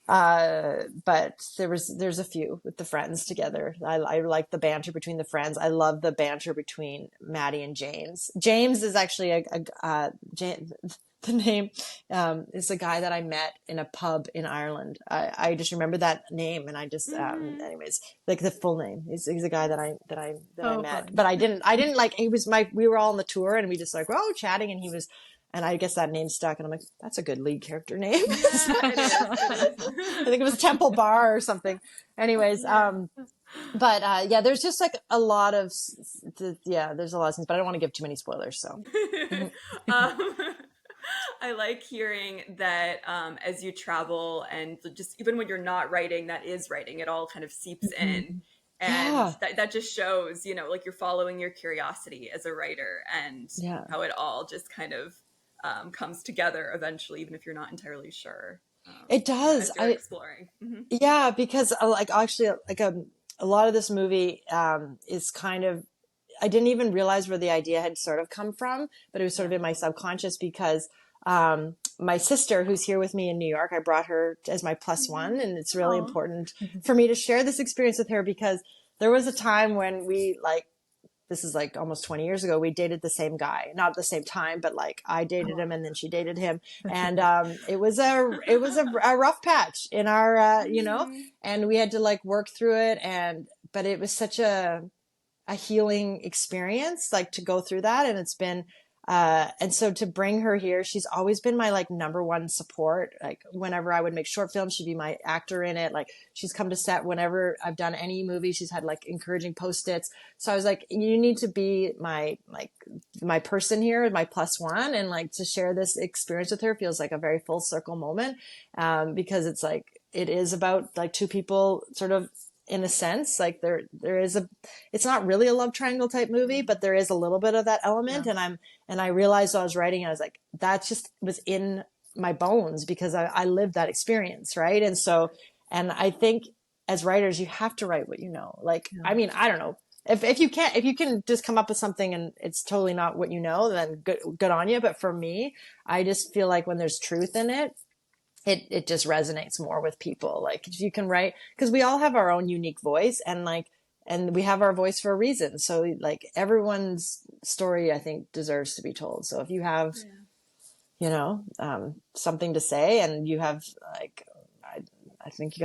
But there's a few with the friends together. I like the banter between the friends. I love the banter between Maddie and James. James is actually the name, is a guy that I met in a pub in Ireland. I just remember that name, and I just, anyways, like the full name. He's a guy that I met, but I didn't like, we were all on the tour and we just like, chatting, and he was, and I guess that name stuck, and I'm like, that's a good lead character name. I think it was Temple Bar or something. Anyways, there's just like a lot of, there's a lot of things, but I don't want to give too many spoilers. So, I like hearing that as you travel, and just even when you're not writing, that is writing, it all kind of seeps in. And that just shows, like you're following your curiosity as a writer, and how it all just kind of comes together eventually, even if you're not entirely sure. It does. As you're exploring. Yeah, because like actually, like a lot of this movie is kind of, I didn't even realize where the idea had sort of come from, but it was sort of in my subconscious, because my sister, who's here with me in New York, I brought her as my plus one, and it's really important for me to share this experience with her, because there was a time when we this is like almost 20 years ago, we dated the same guy, not at the same time, but like I dated him and then she dated him. And, it was a rough patch in our, and we had to like work through it. But it was such a healing experience, like to go through that. And it's been, and so to bring her here, she's always been my like number one support. Like whenever I would make short films, she'd be my actor in it. Like she's come to set whenever I've done any movie. She's had like encouraging post-its. So I was like, you need to be my person here, my plus one. And like to share this experience with her feels like a very full circle moment. Because it's like, it is about like two people sort of, in a sense, like there is it's not really a love triangle type movie, but there is a little bit of that element. And I realized while I was writing, I was like, that just was in my bones because I lived that experience. Right. And so, and I think as writers, you have to write what you know. Like, I mean, I don't know if you can just come up with something and it's totally not what you know, then good on you. But for me, I just feel like when there's truth in it, it just resonates more with people. Like if you can write, because we all have our own unique voice, and we have our voice for a reason. So like everyone's story, I think, deserves to be told. So if you have, something to say, and you have like, I think you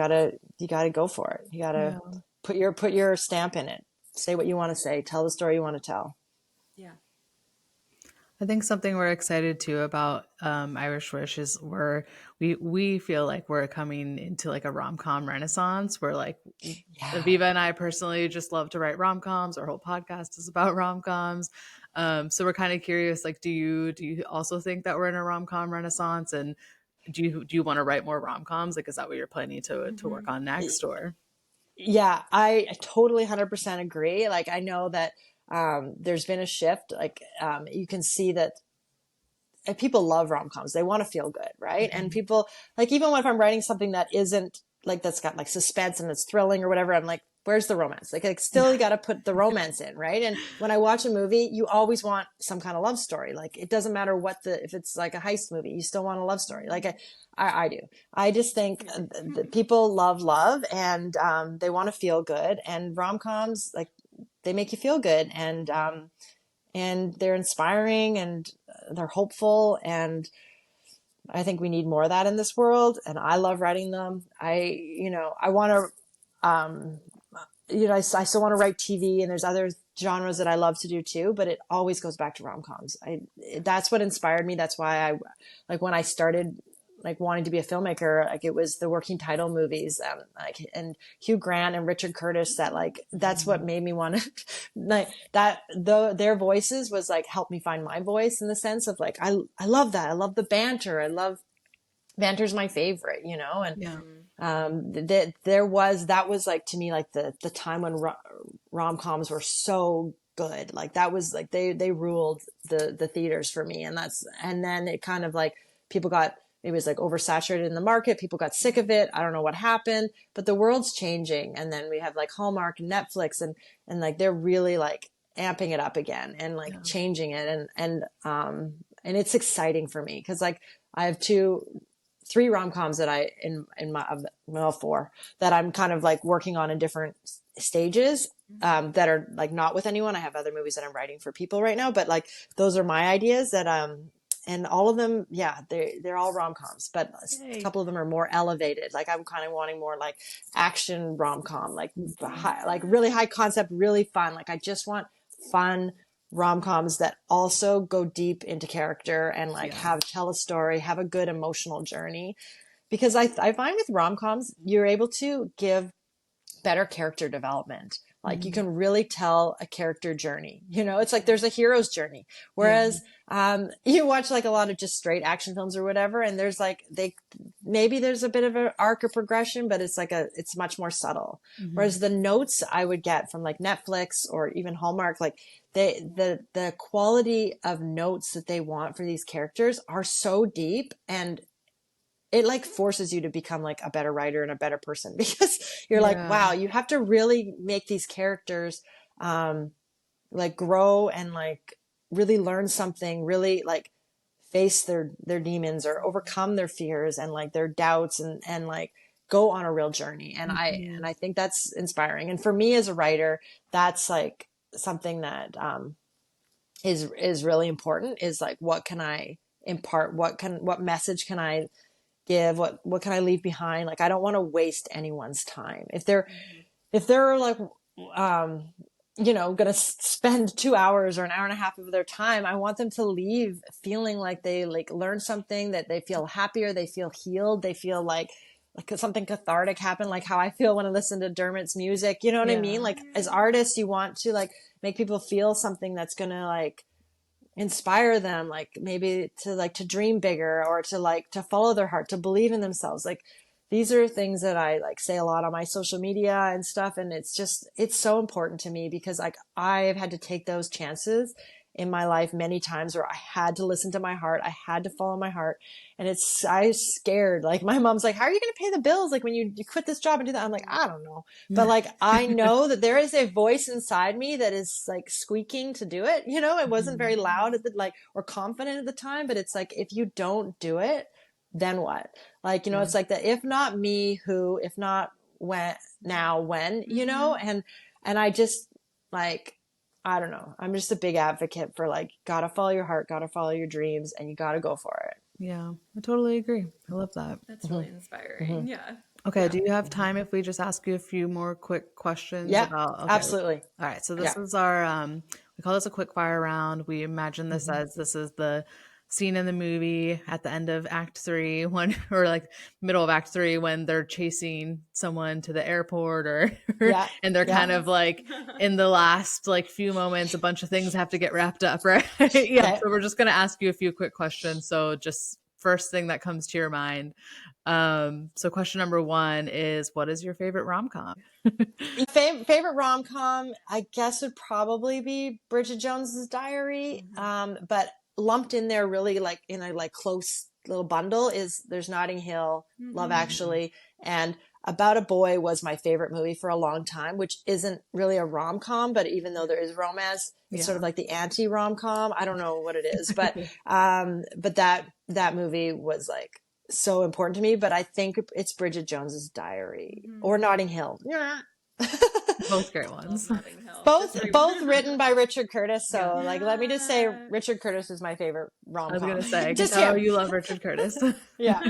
gotta go for it. You gotta put your stamp in it. Say what you want to say. Tell the story you want to tell. Yeah. I think something we're excited too about Irish Wish is we feel like we're coming into like a rom-com renaissance where like Aviva and I personally just love to write rom-coms. Our whole podcast is about rom-coms. So we're kind of curious, like, do you also think that we're in a rom-com renaissance, and do you want to write more rom-coms? Like, is that what you're planning to work on next, or? Yeah, I totally 100% agree. Like, I know that there's been a shift. Like, you can see that people love rom-coms. They want to feel good, right? Mm-hmm. And people, like, even if I'm writing something that isn't like, that's got like suspense and it's thrilling or whatever, I'm like, where's the romance? Like still you got to put the romance in, right? And when I watch a movie, you always want some kind of love story. Like it doesn't matter if it's like a heist movie, you still want a love story. Like I do. I just think that people love and they want to feel good, and rom-coms, like they make you feel good, and they're inspiring and they're hopeful, and I think we need more of that in this world. And I love writing them. I want to, I still want to write TV, and there's other genres that I love to do too, but it always goes back to rom-coms. That's what inspired me. That's why like when I started like wanting to be a filmmaker, like it was the working title movies, and Hugh Grant and Richard Curtis, that's what made me want to like that. Their voices was like, helped me find my voice, in the sense of like, I love that. I love the banter. Banter's my favorite, and that was like, to me, like the time when rom-coms were so good. Like that was like, they ruled the theaters for me. And then it kind of like it was like oversaturated in the market. People got sick of it. I don't know what happened, but the world's changing. And then we have like Hallmark and Netflix, and like, they're really like amping it up again and like changing it. And it's exciting for me. 'Cause like I have 3 rom-coms that four that I'm kind of like working on in different stages, that are like not with anyone. I have other movies that I'm writing for people right now, but like, those are my ideas that, and all of them, they're all rom-coms, but a couple of them are more elevated. Like I'm kind of wanting more like action rom-com, like really high concept, really fun. Like I just want fun rom-coms that also go deep into character and like tell a story, have a good emotional journey. Because I find with rom-coms, you're able to give better character development. Like you can really tell a character journey, it's like there's a hero's journey. Whereas, you watch like a lot of just straight action films or whatever, and there's like, maybe there's a bit of an arc or progression, but it's like it's much more subtle. Mm-hmm. Whereas the notes I would get from like Netflix or even Hallmark, like the quality of notes that they want for these characters are so deep, and it like forces you to become like a better writer and a better person, because you're like, wow, you have to really make these characters, like grow and like really learn something, really like face their demons or overcome their fears and like their doubts, and like go on a real journey. And I think that's inspiring. And for me as a writer, that's like something that, is really important, is like, what can I impart? What message can I give? What can I leave behind? Like, I don't want to waste anyone's time. If they're like, going to spend 2 hours or an hour and a half of their time, I want them to leave feeling like they like learned something, that they feel happier, they feel healed, they feel like something cathartic happened, like how I feel when I listen to Dermot's music. You know what I mean? Like as artists, you want to like make people feel something that's going to like inspire them, like maybe to dream bigger, or to follow their heart, to believe in themselves. Like these are things that I like say a lot on my social media and stuff. And it's so important to me, because like I've had to take those chances in my life many times where I had to listen to my heart. I had to follow my heart. And I was scared. Like my mom's like, how are you going to pay the bills? Like when you quit this job and do that? I'm like, I don't know. But like, I know that there is a voice inside me that is like squeaking to do it. It wasn't very loud or confident at the time, but it's like, if you don't do it, then what? Like, you know, it's like the, if not me, who, if not when, now when, you know, and I just like, I don't know. I'm just a big advocate for like, gotta follow your heart, gotta follow your dreams, and you gotta go for it. Yeah, I totally agree. I love that. That's really inspiring. Yeah. Okay, do you have time if we just ask you a few more quick questions about absolutely. All right, so this is our we call this a quick fire round. We imagine this as this is the scene in the movie at the end of Act 3 when, or like middle of Act 3 when they're chasing someone to the airport or and they're kind of like in the last like few moments, a bunch of things have to get wrapped up, right? So we're just gonna ask you a few quick questions. So just first thing that comes to your mind. So question number 1 is, what is your favorite rom-com? Favorite rom-com, I guess, would probably be Bridget Jones's Diary. But lumped in there really like in a like close little bundle is there's Notting Hill, Love Actually, and About a Boy was my favorite movie for a long time, which isn't really a rom-com, but even though there is romance, it's sort of like the anti-rom-com. I don't know what it is, but that movie was like so important to me. But I think it's Bridget Jones's Diary or Notting Hill. Both great ones. Both written by Richard Curtis. So like, let me just say Richard Curtis is my favorite rom-com. I was going to say, just how you love Richard Curtis. Yeah.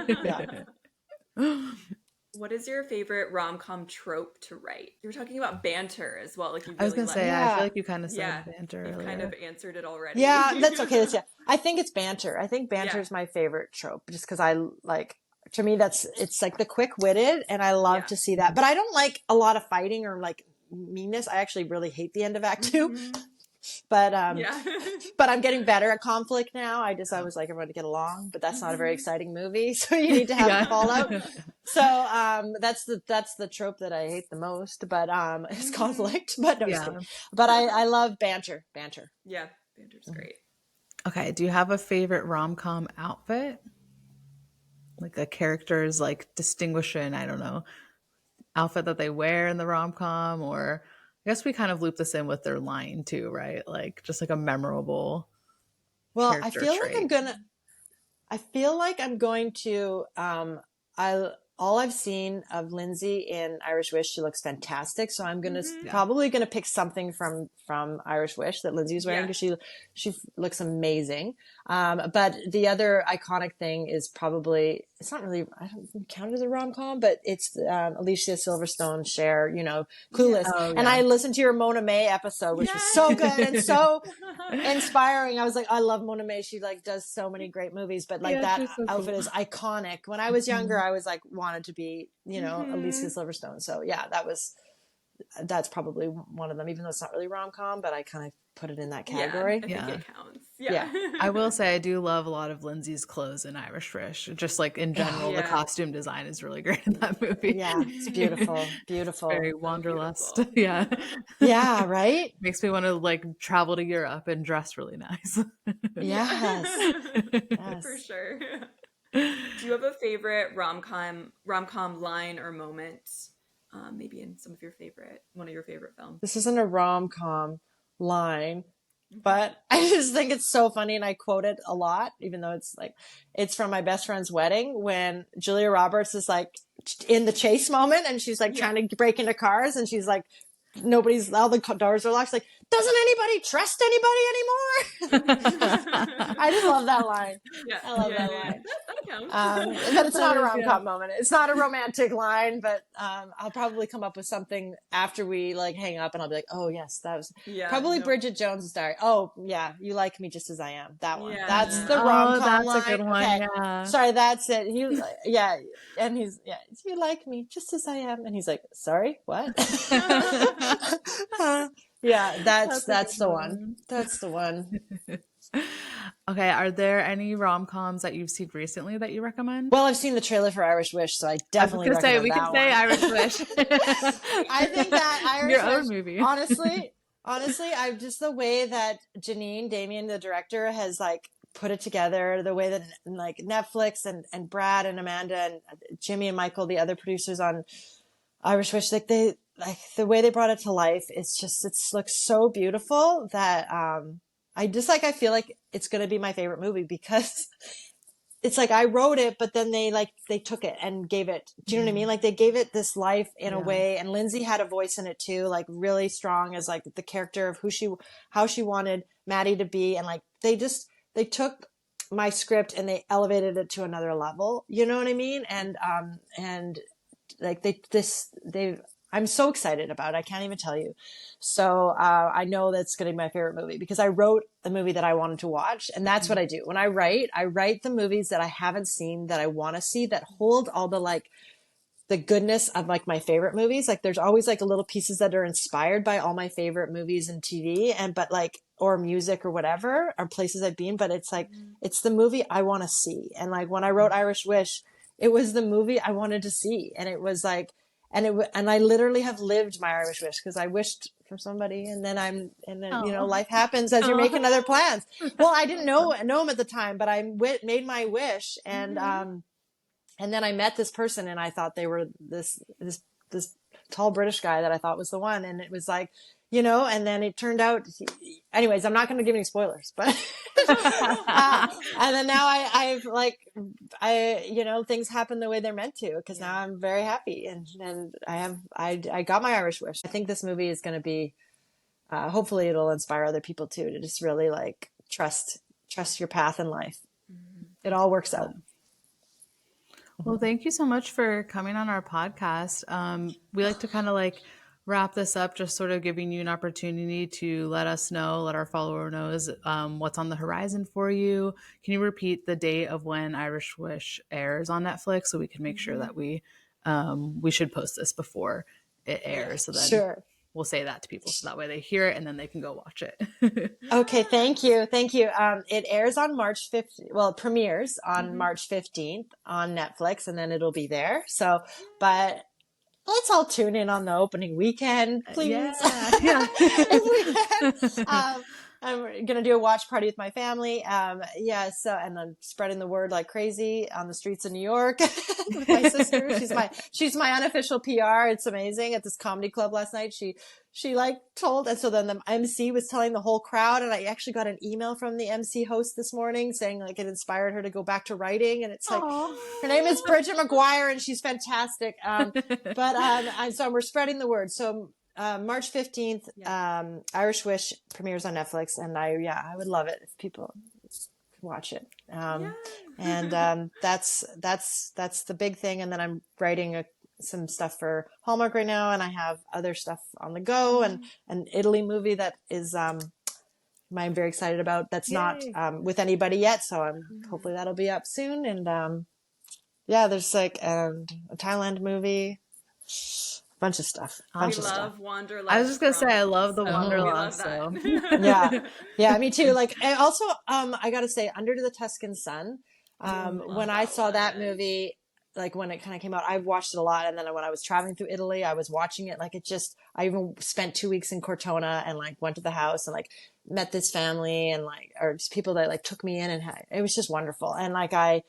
What is your favorite rom-com trope to write? You were talking about banter as well. Like you really I was going to say, I feel like you kind of said banter earlier. You kind of answered it already. Yeah, that's okay. I think it's banter. I think banter is my favorite trope just because I like, to me, it's like the quick-witted and I love to see that. But I don't like a lot of fighting or like meanness. I actually really hate the end of Act 2. But but I'm getting better at conflict now. I always like everyone to get along, but that's not a very exciting movie. So you need to have a fallout. So that's the trope that I hate the most, but it's conflict. But no, but I love banter. Yeah, banter's great. Okay, do you have a favorite rom-com outfit? Like a character's like distinguishing, I don't know, outfit that they wear in the rom-com, or I guess we kind of loop this in with their line too, right? Like just like a memorable. Well, I feel like I'm going to, all I've seen of Lindsay in Irish Wish, she looks fantastic. So I'm probably going to pick something from Irish Wish that Lindsay was wearing because she looks amazing. But the other iconic thing is probably, it's not really, I don't count it as a rom-com, but it's Alicia Silverstone, Cher, you know, Clueless. And I listened to your Mona May episode, which was so good and so inspiring. I was like, I love Mona May. She like does so many great movies, but like that outfit is iconic. When I was younger, I was like, wanted to be, you know, Alicia Silverstone. So yeah, that's probably one of them, even though it's not really rom-com, but I kind of put it in that category. I think it counts. Yeah. I will say I do love a lot of Lindsay's clothes in Irish Wish. Just like in general, the costume design is really great in that movie. Yeah, it's beautiful. Beautiful. Very wanderlust. Yeah. Yeah, right? Makes me want to like travel to Europe and dress really nice. Yes. For sure. Do you have a favorite rom-com line or moment? Maybe in one of your favorite films. This isn't a rom-com line, but I just think it's so funny and I quote it a lot, even though it's from My Best Friend's Wedding when Julia Roberts is like in the chase moment and she's like trying to break into cars and she's like, all the doors are locked. She's like, doesn't anybody trust anybody anymore? I just love that line. I love that line. But it's not a rom-com moment. It's not a romantic line, but I'll probably come up with something after we like hang up and I'll be like, oh yes, that was probably Bridget Jones's Diary. Oh yeah, You Like Me Just As I Am. That one. That's the rom-com line. That's a good one. Okay. Yeah. Sorry, that's it. And he's You like me just as I am. And he's like, sorry, what? That's the one. That's the one. Okay, are there any rom-coms that you've seen recently that you recommend? Well, I've seen the trailer for Irish Wish, so I definitely recommend we can say Irish Wish. I think that Irish Your Wish, own movie. honestly, I just the way that Janine Damien, the director, has like put it together, the way that like Netflix and Brad and Amanda and Jimmy and Michael, the other producers on Irish Wish, like the way they brought it to life, it looks so beautiful that I feel like it's going to be my favorite movie because it's like I wrote it, but then they took it and gave it, do you know what I mean? Like they gave it this life in a way. And Lindsay had a voice in it too, like really strong as like the character of how she wanted Maddie to be. And like, they took my script and they elevated it to another level. You know what I mean? And like I'm so excited about it. I can't even tell you. So I know that's going to be my favorite movie because I wrote the movie that I wanted to watch. And that's what I do. When I write the movies that I haven't seen, that I want to see, that hold all the like the goodness of like my favorite movies. Like there's always like little pieces that are inspired by all my favorite movies and TV but like, or music or whatever, or places I've been, but it's like, it's the movie I want to see. And like when I wrote Irish Wish, it was the movie I wanted to see. And it was like, and I literally have lived my Irish wish because I wished for somebody, and then you know, life happens as you're making other plans. Well, I didn't know him at the time, but I made my wish, and then I met this person, and I thought they were this tall British guy that I thought was the one, and it was like, you know, and then it turned out, anyways, I'm not going to give any spoilers, but, and then now you know, things happen the way they're meant to, because now I'm very happy. And I got my Irish wish. I think this movie is going to be, hopefully it'll inspire other people too, to just really like trust your path in life. It all works out. Well, thank you so much for coming on our podcast. We like to kind of like wrap this up, just sort of giving you an opportunity to let our follower knows what's on the horizon for you. Can you repeat the date of when Irish Wish airs on Netflix so we can make sure that we should post this before it airs? So then we'll say that to people so that way they hear it and then they can go watch it. Okay, thank you. It airs on March 15th. Well, it premieres on March 15th on Netflix, and then it'll be there. So, but let's all tune in on the opening weekend, please. Yeah. If we can. I'm going to do a watch party with my family. So, and I'm spreading the word like crazy on the streets of New York with my sister. She's my unofficial PR. It's amazing. At this comedy club last night, she like told, and so then the MC was telling the whole crowd, and I actually got an email from the MC host this morning saying like it inspired her to go back to writing, and it's like, her name is Bridget McGuire, and she's fantastic. So we're spreading the word. So March 15th, Irish Wish premieres on Netflix, and I would love it if people could watch it. That's the big thing. And then I'm writing some stuff for Hallmark right now, and I have other stuff on the go, and an Italy movie that is I'm very excited about. That's not with anybody yet, so hopefully that'll be up soon. And there's like a Thailand movie. Bunch of stuff. Love Wanderlust. I was just gonna say I love the Wanderlust. So. yeah, me too. Like, and also, I gotta say, Under the Tuscan Sun. When I saw that movie, like when it kind of came out, I've watched it a lot. And then when I was traveling through Italy, I was watching it. Like I even spent 2 weeks in Cortona and like went to the house and like met this family and like, or just people that like took me in, and it was just wonderful. And like I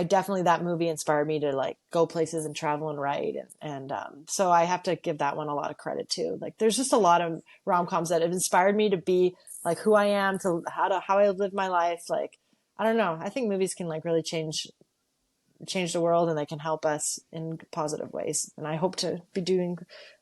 definitely, that movie inspired me to like go places and travel and write. And so I have to give that one a lot of credit too. Like there's just a lot of rom-coms that have inspired me to be like who I am, to how I live my life. Like, I don't know. I think movies can like really change the world, and they can help us in positive ways. And I hope to be doing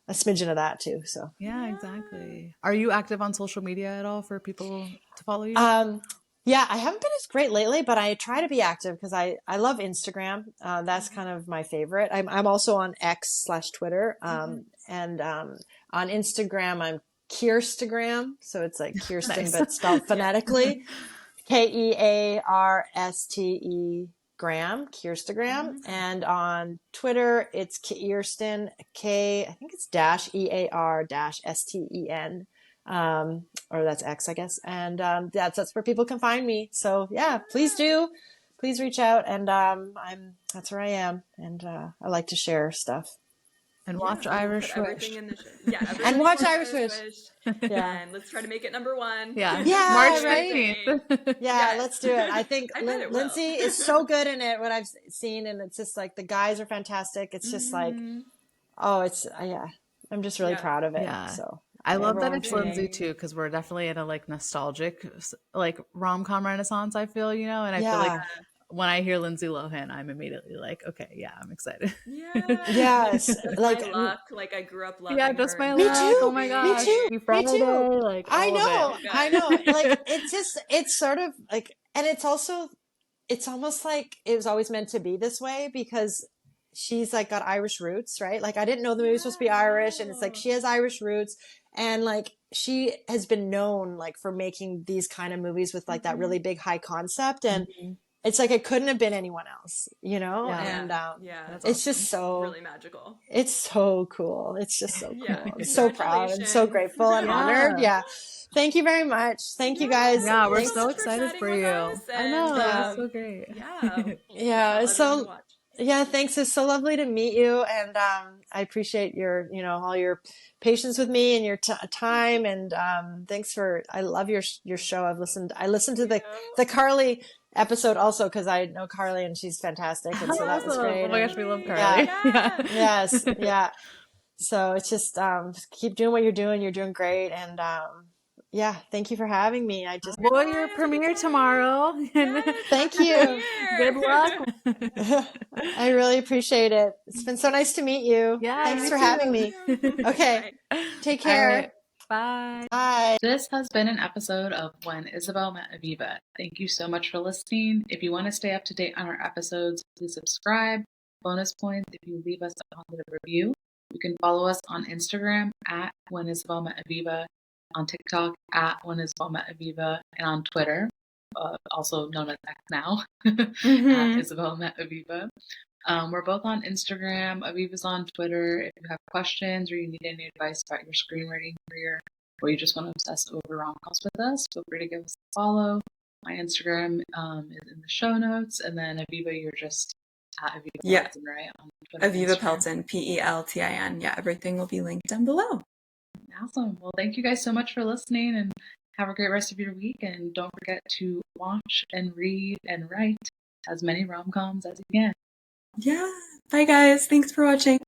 a smidgen of that too. So yeah, exactly. Are you active on social media at all for people to follow you? Yeah, I haven't been as great lately, but I try to be active because I love Instagram. That's kind of my favorite. I'm also on X/Twitter. And on Instagram, I'm Kirstagram. So it's like Kirsten, but spelled phonetically. Kearste Graham, Kirstagram. And on Twitter, it's Kirsten, I think it's -EAR-STEN. Or that's X, I guess. And that's where people can find me. So yeah, please reach out. And that's where I am. And I like to share stuff. And watch Irish Wish. And watch Irish Wish. Yeah. And let's try to make it number one. Yeah. March 15th. Yeah, let's do it. I think Lindsay is so good in it, what I've seen. And it's just like, the guys are fantastic. It's just like, I'm just really proud of it. Yeah. So I love that it's Lindsay too, because we're definitely in a like nostalgic like rom-com renaissance, I feel, you know, and I feel like when I hear Lindsay Lohan, I'm immediately like, okay, yeah, I'm excited. Yes. Like my luck. Like I grew up loving her. Just my me luck. too. Oh my gosh. Me too. Like, I know. it. I know. Like it's sort of like, and it's almost like it was always meant to be this way because she's like got Irish roots, right? Like I didn't know the movie was supposed to be Irish, and it's like she has Irish roots, and like she has been known like for making these kind of movies with like that really big high concept, and it's like it couldn't have been anyone else, you know? And it's just so really magical. It's so cool. It's just so cool. I'm so proud and so grateful and honored. Yeah. Thank you very much. Thank you guys. Yeah, we're so excited for you. I know. That's so great. Yeah. So thanks. It's so lovely to meet you. And I appreciate your, you know, all your patience with me and your time. And thanks for, I love your show. I listened to the Carly episode also because I know Carly and she's fantastic, and so that was great. Oh my gosh, we love Carly. Yes, yeah. So it's just keep doing what you're doing. You're doing great, and thank you for having me. Well, your premiere tomorrow. Thank you. Good luck. I really appreciate it. It's been so nice to meet you. Yeah, thanks for having me. Okay, take care. Bye. Bye. This has been an episode of When Isabel Met Aviva. Thank you so much for listening. If you want to stay up to date on our episodes, please subscribe. Bonus points if you leave us a positive review. You can follow us on Instagram at When Isabel Met Aviva, on TikTok at When Isabel Met Aviva, and on Twitter, also known as X now, at Isabel Met Aviva. We're both on Instagram. Aviva's on Twitter. If you have questions or you need any advice about your screenwriting career, or you just want to obsess over rom-coms with us, feel free to give us a follow. My Instagram is in the show notes, and then Aviva, you're just at Aviva Pelton, right? On Twitter, Aviva Pelton, Peltin. Yeah, everything will be linked down below. Awesome. Well, thank you guys so much for listening, and have a great rest of your week. And don't forget to watch and read and write as many rom-coms as you can. Yeah. Bye, guys. Thanks for watching.